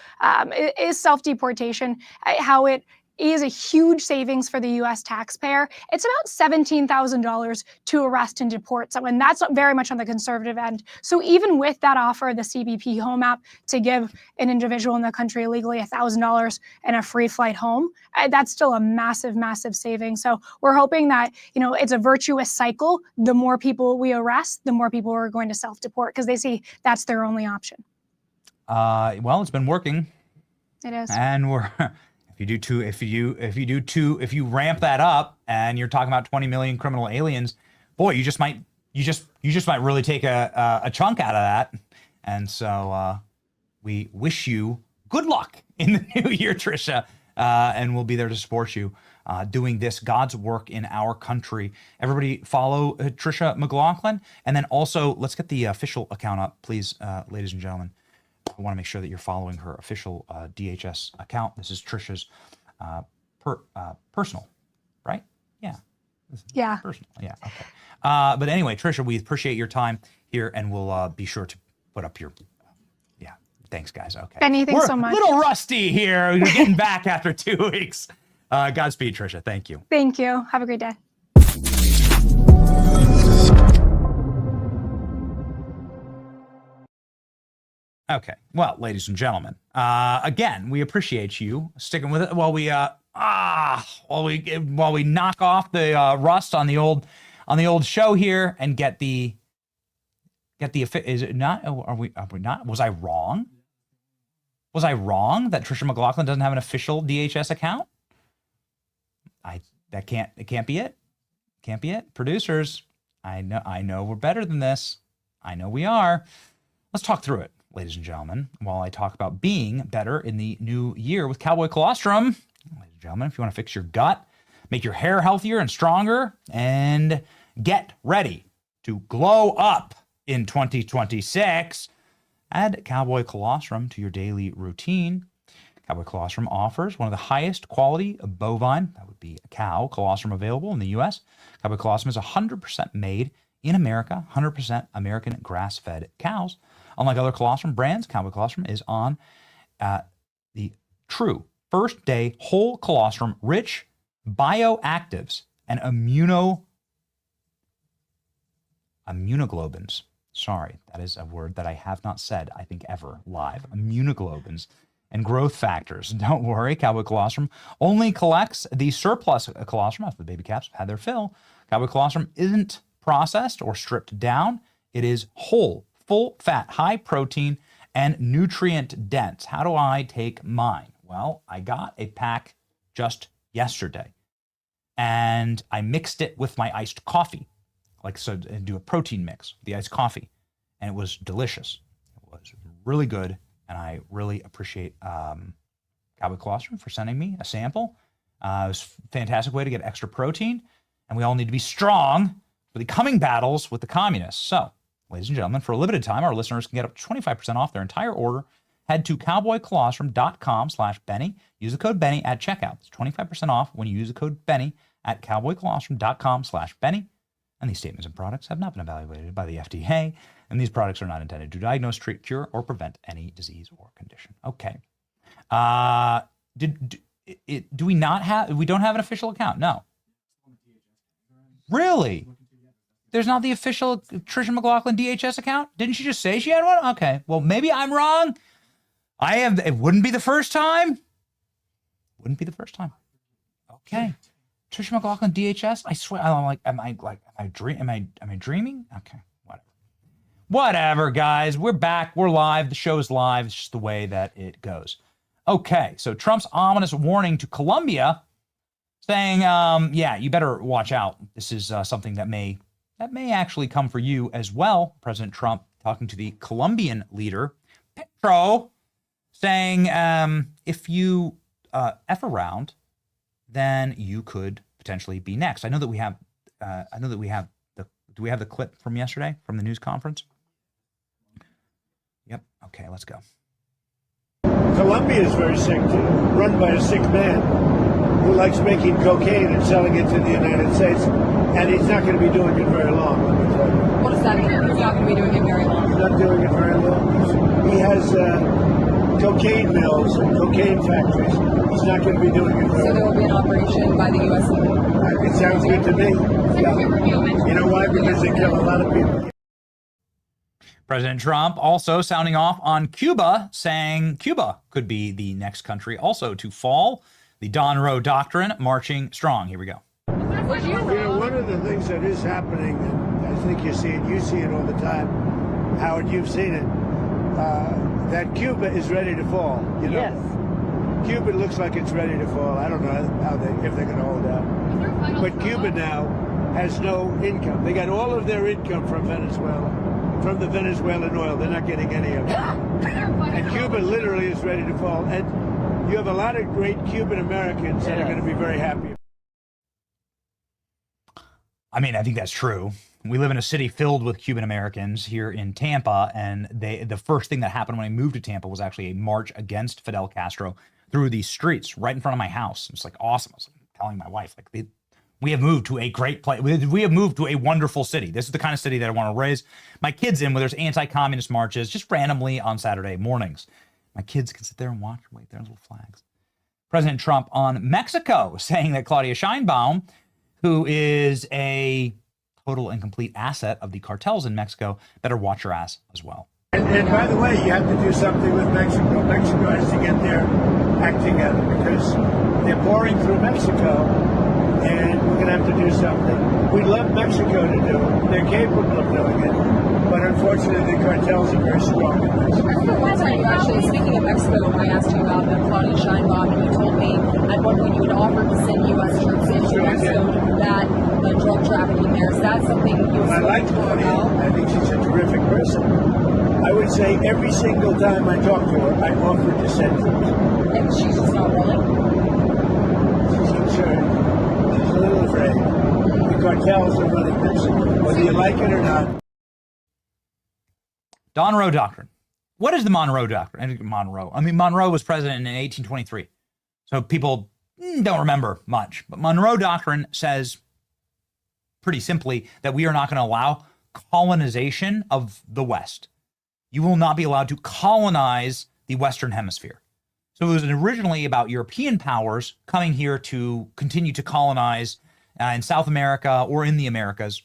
is self-deportation, how it is a huge savings for the U.S. taxpayer. It's about $17,000 to arrest and deport someone. That's very much on the conservative end. So even with that offer, the CBP Home app, to give an individual in the country illegally $1,000 and a free flight home, that's still a massive, massive savings. So we're hoping that, it's a virtuous cycle. The more people we arrest, the more people are going to self-deport because they see that's their only option. Well, it's been working. It is. And we're... If you ramp that up and you're talking about 20 million criminal aliens, boy, you just might really take a chunk out of that. And so we wish you good luck in the new year, Trisha, and we'll be there to support you doing this God's work in our country. Everybody follow Trisha McLaughlin, and then also let's get the official account up, please, ladies and gentlemen. I want to make sure that you're following her official DHS account. This is Trisha's personal, right? Yeah. Yeah. Personal. Yeah. Okay. But anyway, Trisha, we appreciate your time here, and we'll be sure to put up your. Yeah. Thanks, guys. Okay. Benny, thanks so much. We're a little rusty here. We're getting back after 2 weeks. Godspeed, Trisha. Thank you. Thank you. Have a great day. Okay. Well, ladies and gentlemen, again, we appreciate you sticking with it while we knock off the rust on the old show here and get the is it not? Are we not? Was I wrong? Was I wrong that Trisha McLaughlin doesn't have an official DHS account? It can't be it. Can't be it. Producers, I know we're better than this. I know we are. Let's talk through it, ladies and gentlemen, while I talk about being better in the new year with Cowboy Colostrum. Ladies and gentlemen, if you want to fix your gut, make your hair healthier and stronger, and get ready to glow up in 2026, add Cowboy Colostrum to your daily routine. Cowboy Colostrum offers one of the highest quality of bovine, that would be a cow, colostrum available in the U.S. Cowboy Colostrum is 100% made in America, 100% American grass-fed cows. Unlike other colostrum brands, Cowboy Colostrum is on the true first-day whole colostrum, rich bioactives and immunoglobulins. Sorry, that is a word that I have not said, I think, ever live. Immunoglobulins and growth factors. Don't worry, Cowboy Colostrum only collects the surplus colostrum after the baby calves have had their fill. Cowboy Colostrum isn't processed or stripped down. It is whole, full fat, high protein, and nutrient dense. How do I take mine? Well, I got a pack just yesterday, and I mixed it with my iced coffee, like so, and do a protein mix with the iced coffee, and it was delicious. It was really good, and I really appreciate Cowboy Colostrum for sending me a sample. It was a fantastic way to get extra protein, and we all need to be strong for the coming battles with the communists. So, ladies and gentlemen, for a limited time, our listeners can get up to 25% off their entire order. Head to cowboycolostrum.com/Benny. Use the code Benny at checkout. It's 25% off when you use the code Benny at cowboycolostrum.com/Benny. And these statements and products have not been evaluated by the FDA, and these products are not intended to diagnose, treat, cure, or prevent any disease or condition. Okay. Do we not have? We don't have an official account? No. Really? There's not the official Tricia McLaughlin DHS account? Didn't she just say she had one? Okay. Well, maybe I'm wrong. It wouldn't be the first time. Wouldn't be the first time. Okay. Tricia McLaughlin DHS. I swear. I'm like, am I dreaming? Okay. Whatever, guys. We're back. We're live. The show's live. It's just the way that it goes. Okay. So Trump's ominous warning to Colombia, saying, yeah, you better watch out. This is something that may actually come for you as well. President Trump talking to the Colombian leader, Petro, saying, if you F around, then you could potentially be next. I know that we have do we have the clip from yesterday from the news conference? Yep. Okay, let's go. Colombia is very sick, too, run by a sick man who likes making cocaine and selling it to the United States, and he's not going to be doing it very long, let me tell you. What does that mean? He's not going to be doing it very long. He's not doing it very long. He has cocaine mills and cocaine factories. He's not going to be doing it very long. So there will be an operation by the U.S. It sounds good to me. Yeah. You know why? Because they kill a lot of people. President Trump also sounding off on Cuba, saying Cuba could be the next country also to fall. The Don Roe Doctrine marching strong. Here we go. You know, one of the things that is happening, and I think you see it all the time, Howard, you've seen it, that Cuba is ready to fall. You know? Yes. Cuba looks like it's ready to fall. I don't know if they're going to hold out. But Cuba now has no income. They got all of their income from Venezuela, from the Venezuelan oil. They're not getting any of it. And Cuba literally is ready to fall. And you have a lot of great Cuban Americans that are going to be very happy. I mean, I think that's true. We live in a city filled with Cuban Americans here in Tampa, and the first thing that happened when I moved to Tampa was actually a march against Fidel Castro through these streets right in front of my house. It's like awesome. I was telling my wife, like, we have moved to a great place. We have moved to a wonderful city. This is the kind of city that I want to raise my kids in, where there's anti-communist marches just randomly on Saturday mornings. My kids can sit there and watch, wait, there's little flags. President Trump on Mexico, saying that Claudia Sheinbaum, who is a total and complete asset of the cartels in Mexico, better watch her ass as well. And by the way, you have to do something with Mexico. Mexico has to get their act together because they're pouring through Mexico, and we're going to have to do something. We'd love Mexico to do it. They're capable of doing it, but unfortunately the cartels are very strong in Mexico. One time you actually, speaking of Mexico, I asked you about the Claudia Sheinbaum, and you told me at one point you would offer to send U.S. troops into Mexico to combat drug trafficking there. Is that something you would I like Claudia. I think she's a terrific person. I would say every single time I talk to her, I offer to send troops. And she's just not willing? She's concerned. She's a little afraid. The cartels are running Mexico, whether you like it or not. Don Roe Doctrine. What is the Monroe Doctrine? Monroe was president in 1823. So people don't remember much. But Monroe Doctrine says, pretty simply, that we are not going to allow colonization of the West. You will not be allowed to colonize the Western Hemisphere. So it was originally about European powers coming here to continue to colonize in South America or in the Americas.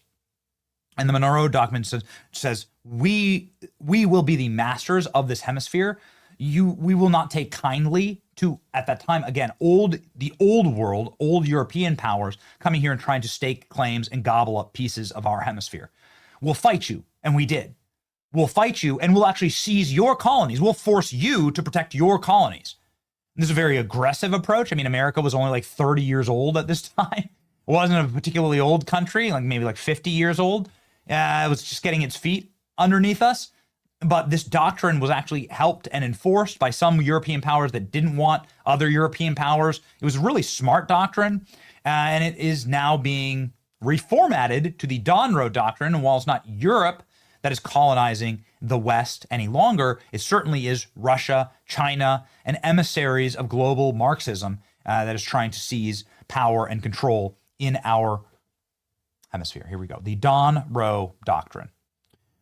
And the Monroe document says we will be the masters of this hemisphere. We will not take kindly to, at that time, again, the old world, old European powers coming here and trying to stake claims and gobble up pieces of our hemisphere. We'll fight you, and we did. We'll fight you, and we'll actually seize your colonies. We'll force you to protect your colonies. This is a very aggressive approach. I mean, America was only like 30 years old at this time. It wasn't a particularly old country, like maybe like 50 years old. It was just getting its feet underneath us. But this doctrine was actually helped and enforced by some European powers that didn't want other European powers. It was a really smart doctrine, and it is now being reformatted to the Monroe Doctrine. And while it's not Europe that is colonizing the West any longer, it certainly is Russia, China, and emissaries of global Marxism that is trying to seize power and control in our hemisphere. Here we go. The Monroe Doctrine.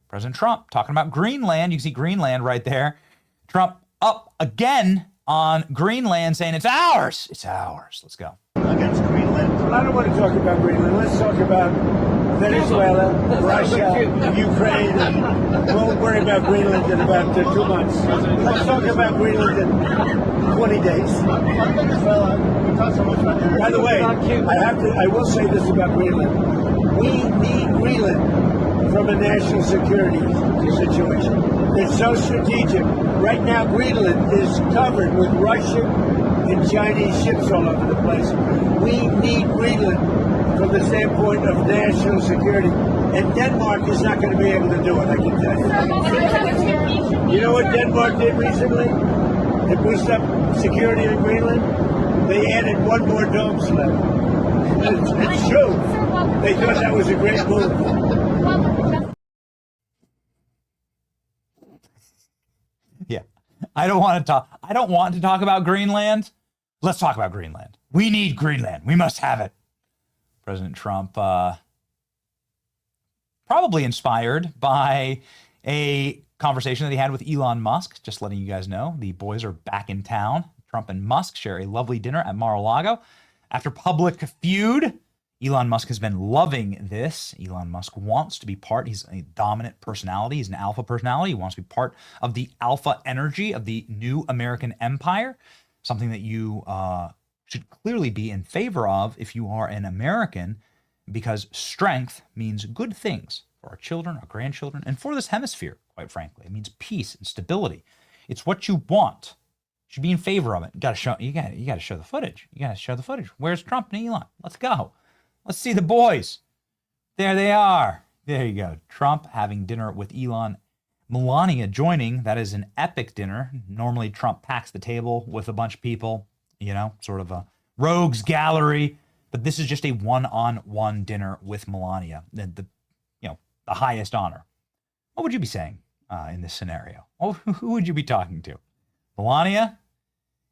President Trump talking about Greenland. You can see Greenland right there. Trump up again on Greenland, saying it's ours. It's ours. Let's go. Against Greenland. I don't want to talk about Greenland. Let's talk about Venezuela, Russia, Ukraine. We'll worry about Greenland in about 2 months. Let's talk about Greenland in 20 days. By the way, I will say this about Greenland. We need Greenland from a national security situation. It's so strategic. Right now, Greenland is covered with Russian and Chinese ships all over the place. We need Greenland from the standpoint of national security. And Denmark is not going to be able to do it, I can tell you. You know what Denmark did recently? They boost up security in Greenland. They added one more dome sled. It's true. They thought that was a great move. Yeah. I don't want to talk about Greenland. Let's talk about Greenland. We need Greenland. We must have it. President Trump, probably inspired by a conversation that he had with Elon Musk. Just letting you guys know, the boys are back in town. Trump and Musk share a lovely dinner at Mar-a-Lago. After public feud, Elon Musk has been loving this. Elon Musk wants to be part. He's a dominant personality. He's an alpha personality. He wants to be part of the alpha energy of the new American empire, something that you should clearly be in favor of if you are an American, because strength means good things for our children, our grandchildren, and for this hemisphere, quite frankly. It means peace and stability. It's what you want. You should be in favor of it. You got to show the footage. You got to show the footage. Where's Trump and Elon? Let's go. Let's see the boys. There they are. There you go. Trump having dinner with Elon. Melania joining. That is an epic dinner. Normally Trump packs the table with a bunch of people, sort of a rogues gallery. But this is just a one-on-one dinner with Melania. The highest honor. What would you be saying in this scenario? Oh, who would you be talking to? Melania?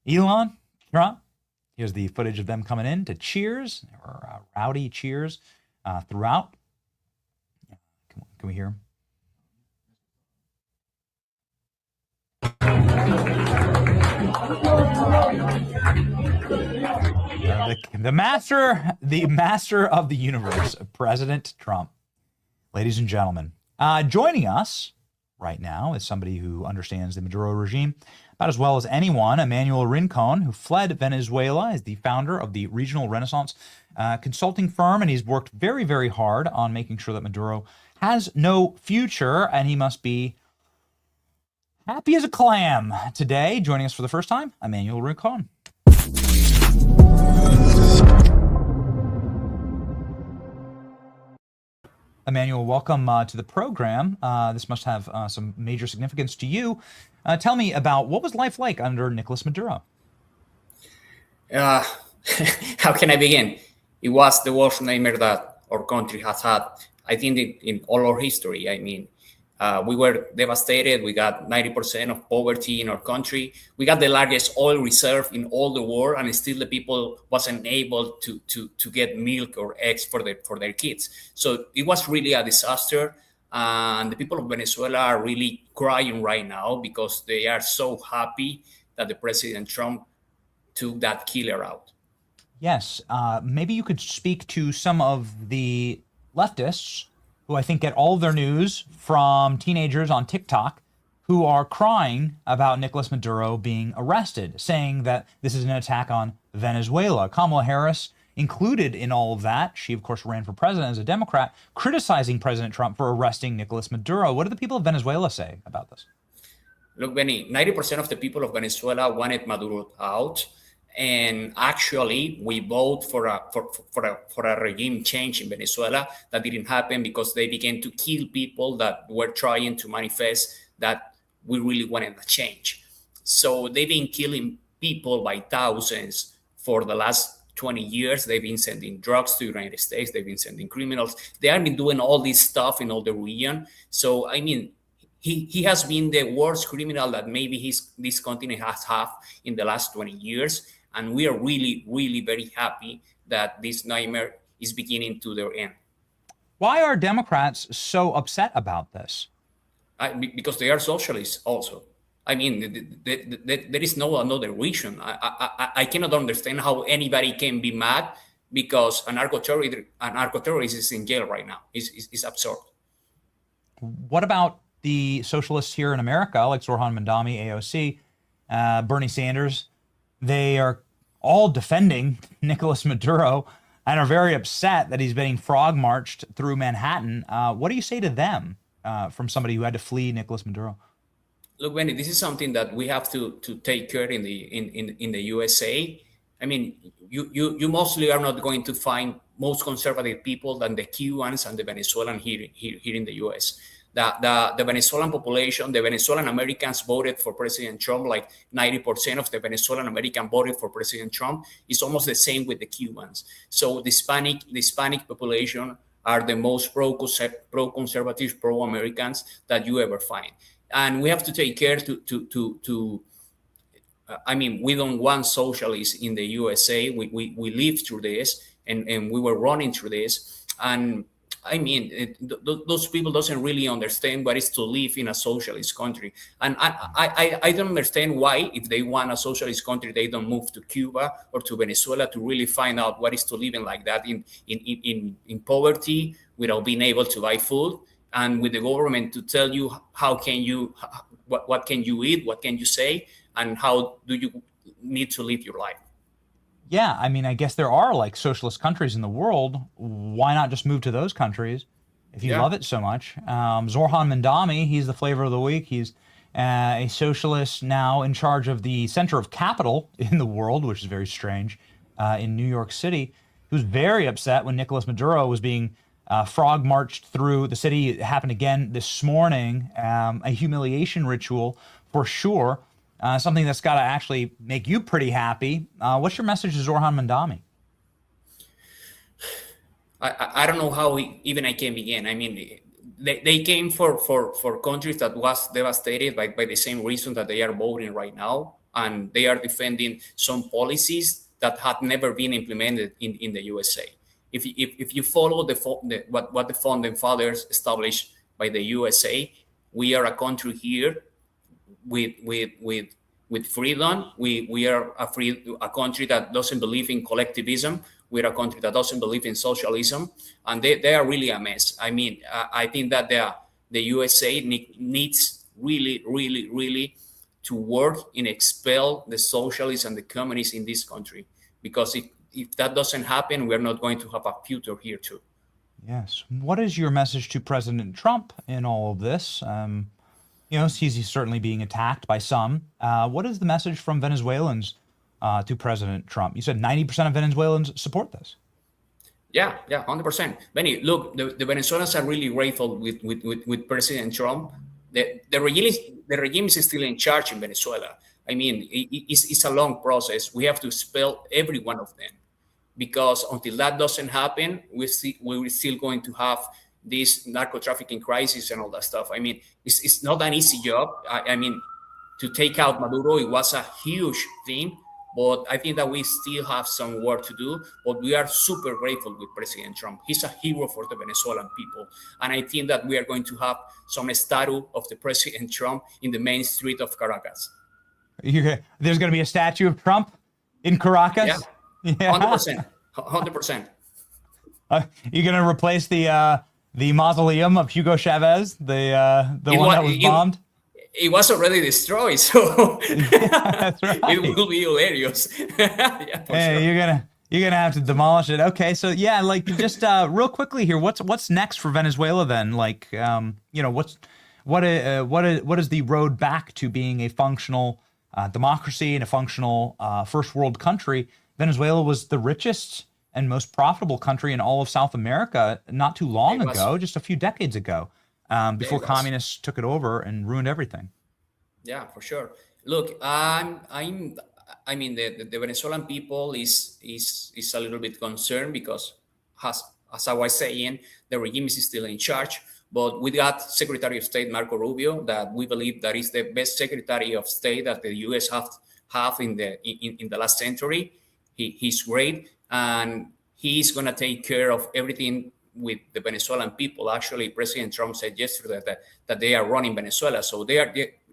Elon? Trump? Here's the footage of them coming in to cheers, or rowdy cheers throughout. Can we hear them? The master of the universe, President Trump. Ladies and gentlemen, joining us right now is somebody who understands the Maduro regime about as well as anyone, Emmanuel Rincon, who fled Venezuela, is the founder of the Regional Renaissance consulting firm, and he's worked very, very hard on making sure that Maduro has no future, and he must be happy as a clam today. Joining us for the first time, Emmanuel Rincon. Emmanuel, welcome to the program. This must have some major significance to you. Tell me about what was life like under Nicolas Maduro? How can I begin? It was the worst nightmare that our country has had, I think, in all our history. I mean, we were devastated. We got 90% of poverty in our country. We got the largest oil reserve in all the world, and still the people wasn't able to get milk or eggs for their kids. So it was really a disaster. And the people of Venezuela are really crying right now because they are so happy that the President Trump took that killer out. Yes. Maybe you could speak to some of the leftists who I think get all of their news from teenagers on TikTok who are crying about Nicolas Maduro being arrested, saying that this is an attack on Venezuela. Kamala Harris included in all of that. She, of course, ran for president as a Democrat, criticizing President Trump for arresting Nicolas Maduro. What do the people of Venezuela say about this? Look, Benny, 90% of the people of Venezuela wanted Maduro out. And actually, we voted for a regime change in Venezuela. That didn't happen because they began to kill people that were trying to manifest that we really wanted a change. So they've been killing people by thousands for the last 20 years. They've been sending drugs to the United States. They've been sending criminals. They have been doing all this stuff in all the region. So, I mean, he has been the worst criminal that maybe this continent has had in the last 20 years. And we are really, really very happy that this nightmare is beginning to their end. Why are Democrats so upset about this? Because they are socialists also. I mean, there is no another reason. I cannot understand how anybody can be mad because a narco-terrorist is in jail right now. It's absurd. What about the socialists here in America, like Zorhan Mandami, AOC, Bernie Sanders? They are all defending Nicolas Maduro and are very upset that he's being frog marched through Manhattan. What do you say to them from somebody who had to flee Nicolas Maduro? Look, Benny, this is something that we have to take care in the USA. I mean, you mostly are not going to find most conservative people than the Cubans and the Venezuelan here in the US. The Venezuelan population, the Venezuelan Americans voted for President Trump, like 90% of the Venezuelan American voted for President Trump. It's almost the same with the Cubans. So the Hispanic population are the most pro-conservative, pro-Americans that you ever find. And we have to take care I mean, we don't want socialists in the USA. We lived through this and we were running through this. And I mean, those people doesn't really understand what it is to live in a socialist country. And I don't understand why, if they want a socialist country, they don't move to Cuba or to Venezuela to really find out what it is to live in like that in poverty without being able to buy food, and with the government to tell you what can you eat, what can you say, and how do you need to live your life. Yeah, I mean, I guess there are like socialist countries in the world. Why not just move to those countries if you love it so much? Zorhan Mandami, he's the flavor of the week. He's a socialist now in charge of the center of capital in the world, which is very strange, in New York City. He was very upset when Nicolas Maduro was being frog marched through the city. It happened again this morning, a humiliation ritual for sure. Something that's got to actually make you pretty happy. What's your message to Zorhan Mandami? I don't know how even I can begin. I mean, they came for countries that was devastated by the same reason that they are voting right now, and they are defending some policies that had never been implemented in the USA. If you follow what the founding fathers established by the USA, we are a country here with freedom. We are a country that doesn't believe in collectivism. We're a country that doesn't believe in socialism, and they are really a mess. I mean, I think that the USA needs really to work in expel the socialists and the communists in this country, because if that doesn't happen, we're not going to have a future here too. Yes. What is your message to President Trump in all of this? You know, he's certainly being attacked by some. What is the message from Venezuelans to President Trump? You said 90% of Venezuelans support this. Yeah, 100%. Benny, look, the Venezuelans are really grateful with President Trump. The regime is still in charge in Venezuela. I mean, it's a long process. We have to expel every one of them, because until that doesn't happen, we're still going to have this narco trafficking crisis and all that stuff. I mean, it's not an easy job. I mean, to take out Maduro, it was a huge thing, but I think that we still have some work to do. But we are super grateful with President Trump. He's a hero for the Venezuelan people. And I think that we are going to have some statue of the President Trump in the main street of Caracas. There's going to be a statue of Trump in Caracas? Yeah. 100%. 100%. You're going to replace the the mausoleum of Hugo Chavez, the one that was bombed. It was already destroyed, so That's right. it will be hilarious. Yeah, for Hey, sure. you're gonna have to demolish it. Okay, so yeah, like just real quickly here, what's next for Venezuela then? Like, what is the road back to being a functional democracy and a functional first world country? Venezuela was the richest and most profitable country in all of South America not too long ago, just a few decades ago, before communists took it over and ruined everything. Yeah, for sure. Look, I mean, the Venezuelan people is a little bit concerned because, as I was saying, the regime is still in charge. But we got Secretary of State Marco Rubio, that we believe that is the best Secretary of State that the U.S. have in the last century. He's great, and he's gonna take care of everything with the Venezuelan people. Actually, President Trump said yesterday that they are running Venezuela, so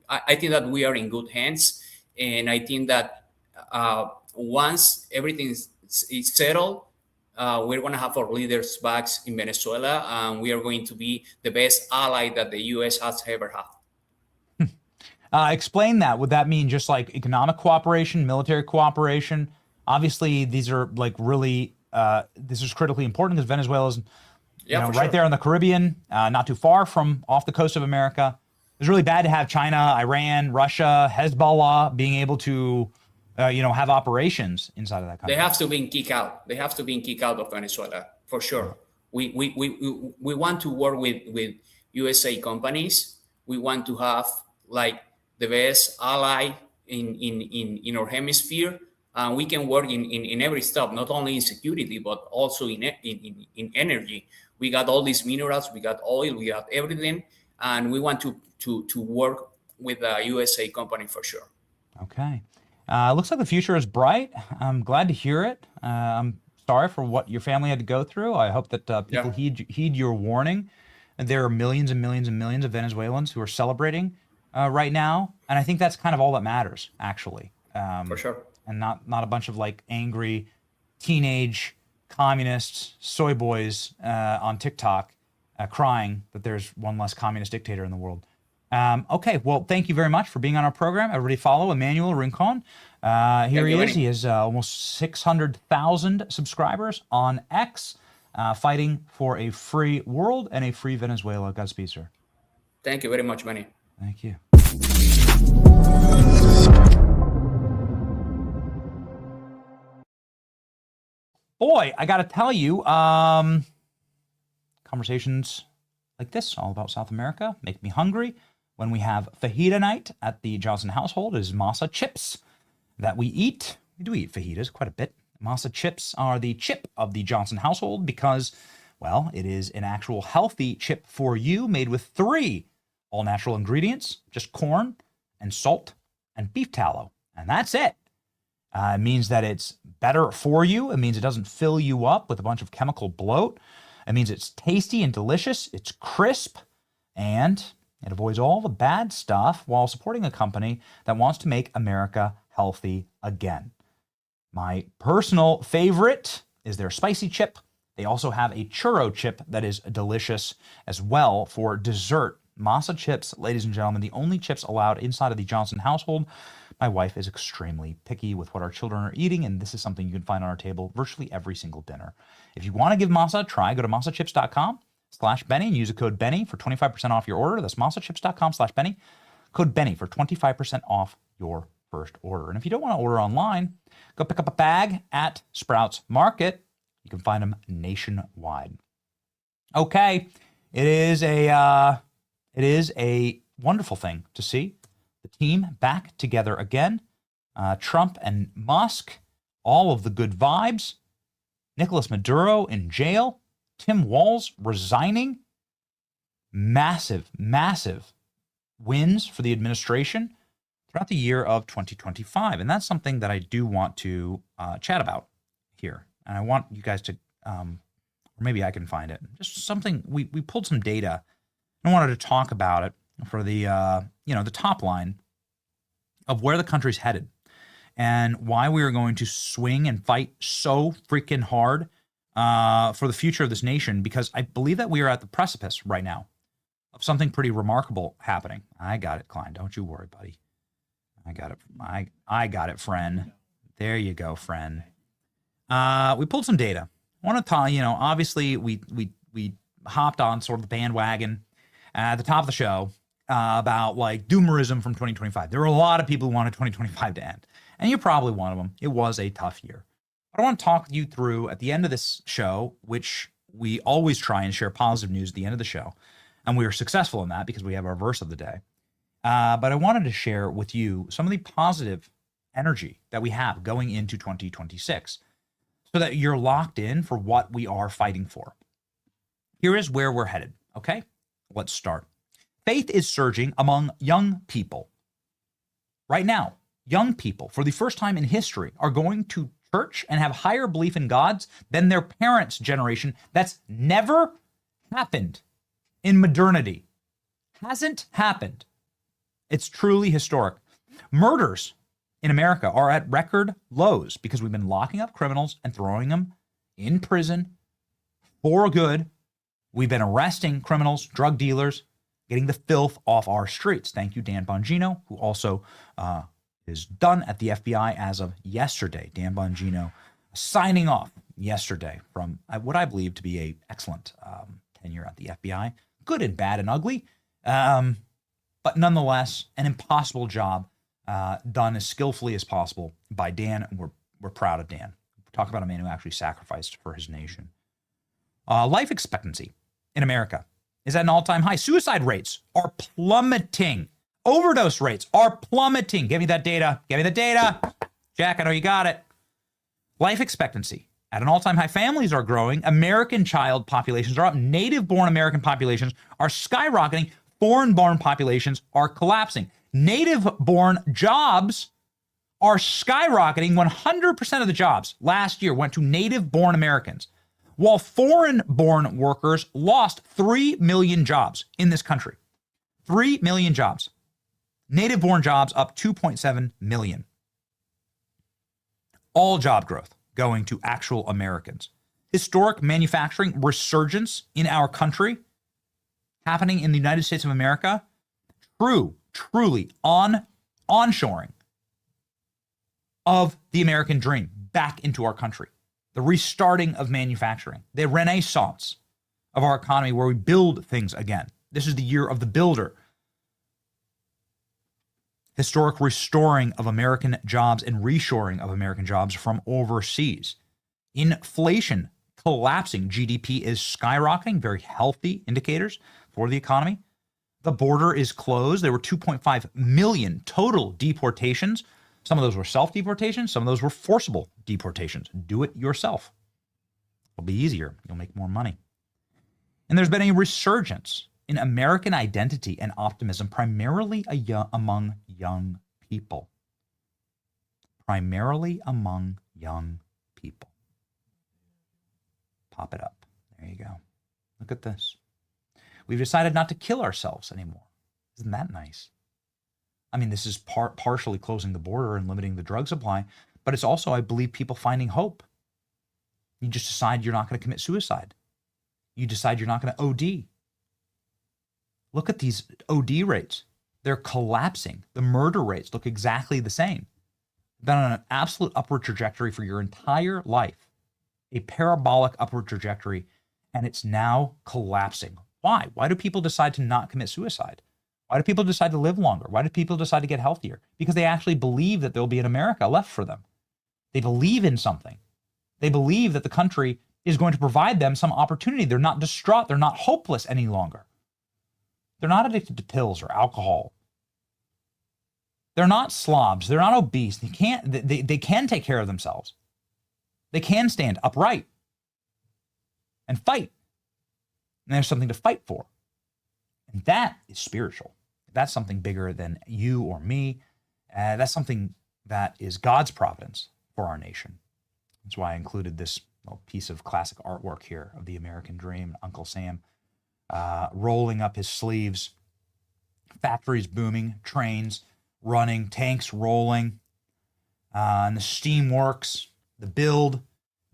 I think that we are in good hands, and I think that once everything is settled, we're going to have our leaders back in Venezuela, and we are going to be the best ally that the U.S. has ever had. Explain that. Would that mean just like economic cooperation, military cooperation? Obviously, these are like really, this is critically important because Venezuela is right there in the Caribbean, not too far from off the coast of America. It's really bad to have China, Iran, Russia, Hezbollah being able to, have operations inside of that country. They have to be kicked out. They have to be kicked out of Venezuela for sure. We want to work with USA companies. We want to have like the best ally in our hemisphere. We can work in every stuff, not only in security but also in energy. We got all these minerals, we got oil, we got everything, and we want to work with a USA company for sure. Okay. Looks like the future is bright. I'm glad to hear it. I'm sorry for what your family had to go through. I hope that people heed your warning. There are millions and millions and millions of Venezuelans who are celebrating right now, and I think that's kind of all that matters, actually. For sure. And not a bunch of like angry teenage communists, soy boys on TikTok crying that there's one less communist dictator in the world. Okay, well, thank you very much for being on our program. Everybody follow Emmanuel Rincon. Here he is. He has almost 600,000 subscribers on X, fighting for a free world and a free Venezuela. Godspeed, sir. Thank you very much, Manny. Thank you. Boy, I got to tell you, conversations like this, all about South America, make me hungry. When we have fajita night at the Johnson household, is masa chips that we eat. We do eat fajitas quite a bit. Masa chips are the chip of the Johnson household because, well, it is an actual healthy chip for you made with 3 all-natural ingredients, just corn and salt and beef tallow, and that's it. It means that it's better for you. It means it doesn't fill you up with a bunch of chemical bloat. It means it's tasty and delicious. It's crisp, and it avoids all the bad stuff while supporting a company that wants to make America healthy again. My personal favorite is their spicy chip. They also have a churro chip that is delicious as well for dessert. Masa chips, ladies and gentlemen, the only chips allowed inside of the Johnson household. My wife is extremely picky with what our children are eating, and this is something you can find on our table virtually every single dinner. If you want to give masa a try, go to masachips.com/Benny and use the code Benny for 25% off your order. That's masachips.com/Benny. Code Benny for 25% off your first order. And if you don't want to order online, go pick up a bag at Sprouts Market. You can find them nationwide. Okay, it is a wonderful thing to see the team back together again. Trump and Musk, all of the good vibes. Nicolas Maduro in jail. Tim Walz resigning. Massive, massive wins for the administration throughout the year of 2025. And that's something that I do want to chat about here. And I want you guys to, or maybe I can find it. Just something, we pulled some data. I wanted to talk about it for the, the top line of where the country's headed and why we are going to swing and fight so freaking hard for the future of this nation, because I believe that we are at the precipice right now of something pretty remarkable happening. I got it, Klein. Don't you worry, buddy. I got it. I got it, friend. There you go, friend. We pulled some data. I want to tell you, obviously we hopped on sort of the bandwagon at the top of the show about like doomerism from 2025. There were a lot of people who wanted 2025 to end, and you're probably one of them. It was a tough year. But I want to talk you through at the end of this show, which we always try and share positive news at the end of the show, and we are successful in that because we have our verse of the day. But I wanted to share with you some of the positive energy that we have going into 2026 so that you're locked in for what we are fighting for. Here is where we're headed, okay? Let's start. Faith is surging among young people. Right now, young people, for the first time in history, are going to church and have higher belief in gods than their parents' generation. That's never happened in modernity. Hasn't happened. It's truly historic. Murders in America are at record lows because we've been locking up criminals and throwing them in prison for good. We've been arresting criminals, drug dealers, getting the filth off our streets. Thank you, Dan Bongino, who also is done at the FBI as of yesterday. Dan Bongino signing off yesterday from what I believe to be a excellent tenure at the FBI. Good and bad and ugly, but nonetheless, an impossible job done as skillfully as possible by Dan, and we're proud of Dan. Talk about a man who actually sacrificed for his nation. Life expectancy in America is at an all-time high. Suicide rates are plummeting. Overdose rates are plummeting. Give me that data. Give me the data. Jack, I know you got it. Life expectancy at an all-time high. Families are growing. American child populations are up. Native-born American populations are skyrocketing. Foreign-born populations are collapsing. Native-born jobs are skyrocketing. 100% of the jobs last year went to native-born Americans, while foreign-born workers lost 3 million jobs in this country. 3 million jobs. Native-born jobs up 2.7 million. All job growth going to actual Americans. Historic manufacturing resurgence in our country happening in the United States of America. Truly onshoring of the American dream back into our country. The restarting of manufacturing, the renaissance of our economy where we build things again. This is the year of the builder. Historic restoring of American jobs and reshoring of American jobs from overseas. Inflation collapsing. GDP is skyrocketing. Very healthy indicators for the economy. The border is closed. There were 2.5 million total deportations. Some of those were self-deportations. Some of those were forcible deportations. Do it yourself. It'll be easier. You'll make more money. And there's been a resurgence in American identity and optimism, primarily among young people. Primarily among young people. Pop it up. There you go. Look at this. We've decided not to kill ourselves anymore. Isn't that nice? I mean, this is partially closing the border and limiting the drug supply, but it's also, I believe, people finding hope. You just decide you're not going to commit suicide. You decide you're not going to OD. Look at these OD rates. They're collapsing. The murder rates look exactly the same. Been on an absolute upward trajectory for your entire life, a parabolic upward trajectory, and it's now collapsing. Why? Why do people decide to not commit suicide? Why do people decide to live longer? Why do people decide to get healthier? Because they actually believe that there'll be an America left for them. They believe in something. They believe that the country is going to provide them some opportunity. They're not distraught. They're not hopeless any longer. They're not addicted to pills or alcohol. They're not slobs. They're not obese. They can take care of themselves. They can stand upright and fight. And there's something to fight for. And that is spiritual. That's something bigger than you or me. That's something that is God's providence for our nation. That's why I included this piece of classic artwork here of the American dream, Uncle Sam rolling up his sleeves, factories booming, trains running, tanks rolling, and the steam works, the build,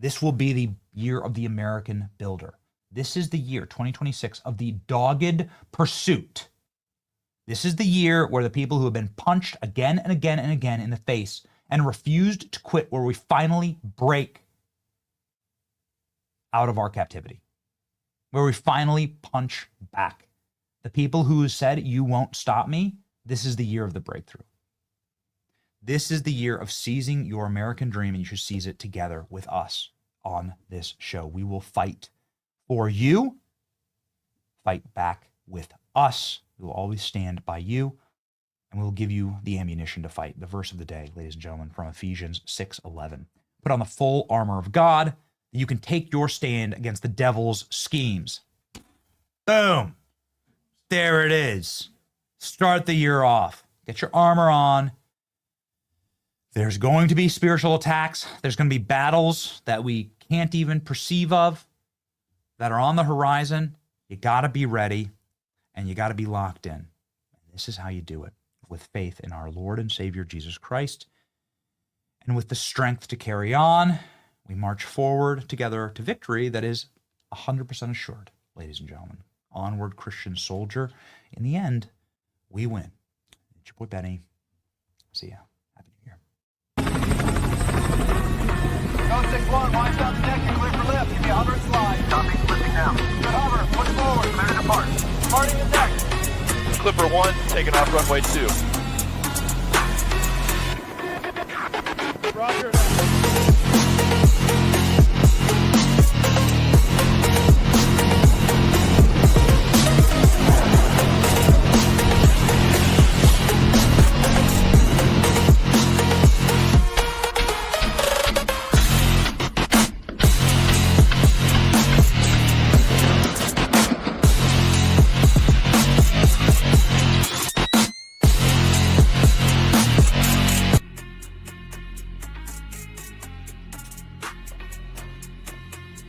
This will be the year of the American builder. This is the year, 2026, of the dogged pursuit. This is the year where the people who have been punched again and again and again in the face and refused to quit, where we finally break out of our captivity, where we finally punch back. The people who said, you won't stop me, this is the year of the breakthrough. This is the year of seizing your American dream, and you should seize it together with us on this show. We will fight for you, fight back with us. We will always stand by you, and we will give you the ammunition to fight. The verse of the day, ladies and gentlemen, from Ephesians 6:11. Put on the full armor of God, that you can take your stand against the devil's schemes. Boom. There it is. Start the year off. Get your armor on. There's going to be spiritual attacks. There's going to be battles that we can't even perceive of that are on the horizon. You got to be ready, and you got to be locked in. And this is how you do it, with faith in our Lord and Savior Jesus Christ, and with the strength to carry on. We march forward together to victory that is 100% assured, ladies and gentlemen. Onward, Christian soldier. In the end, we win. It's your boy Benny. See ya. Happy New Year. Go 6-1, watch down the deck, you're clear for lift. Give me a hover and slide. Copy, flipping now. Good hover, push forward, clear to depart. Departing the deck. Clipper 1, taking off runway 2. Roger.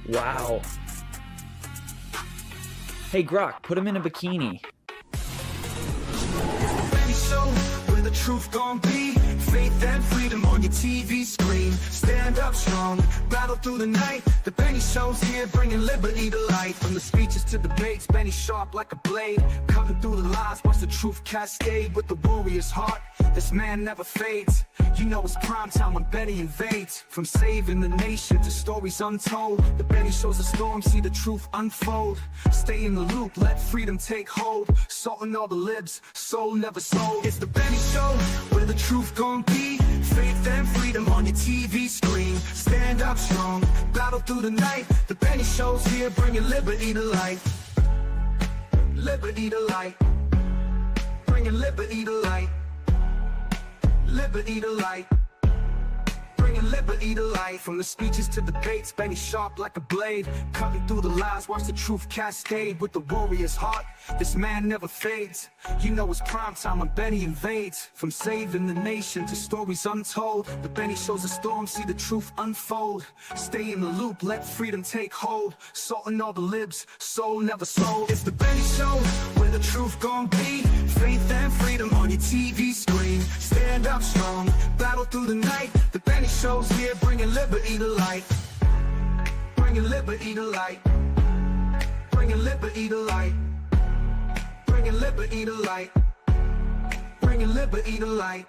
Wow. Hey, Grok, put him in a bikini. Where the truth gon' be, faith and freedom on your TV screen. Stand up strong, battle through the night. The Benny Show's here, bringing liberty to light. From the speeches to debates, Benny sharp like a blade. Cutting through the lies, watch the truth cascade. With the warrior's heart, this man never fades. You know it's prime time when Benny invades. From saving the nation to stories untold, the Benny Show's a storm, see the truth unfold. Stay in the loop, let freedom take hold. Salting all the libs, soul never sold. It's the Benny Show, where the truth gon' be. Faith and freedom on your TV screen. Stand up strong, battle through the night. The Benny Show's here, bringing liberty to light. Liberty to light. Bringing liberty to light. Liberty to light. Bringing liberty to light. From the speeches to debates, Benny sharp like a blade. Cutting through the lies, watch the truth cascade. With the warrior's heart, this man never fades. You know it's prime time when Benny invades. From saving the nation to stories untold, the Benny Show's a storm, see the truth unfold. Stay in the loop, let freedom take hold. Salting all the libs, soul never sold. It's the Benny Show, where the truth gon' be. Faith and freedom on your TV screen. Stand up strong, battle through the night. The Benny Show's here, bringing liberty to light. Bringing liberty to light. Bringing liberty to light. Bringing liberty to light. Bringing liberty to light.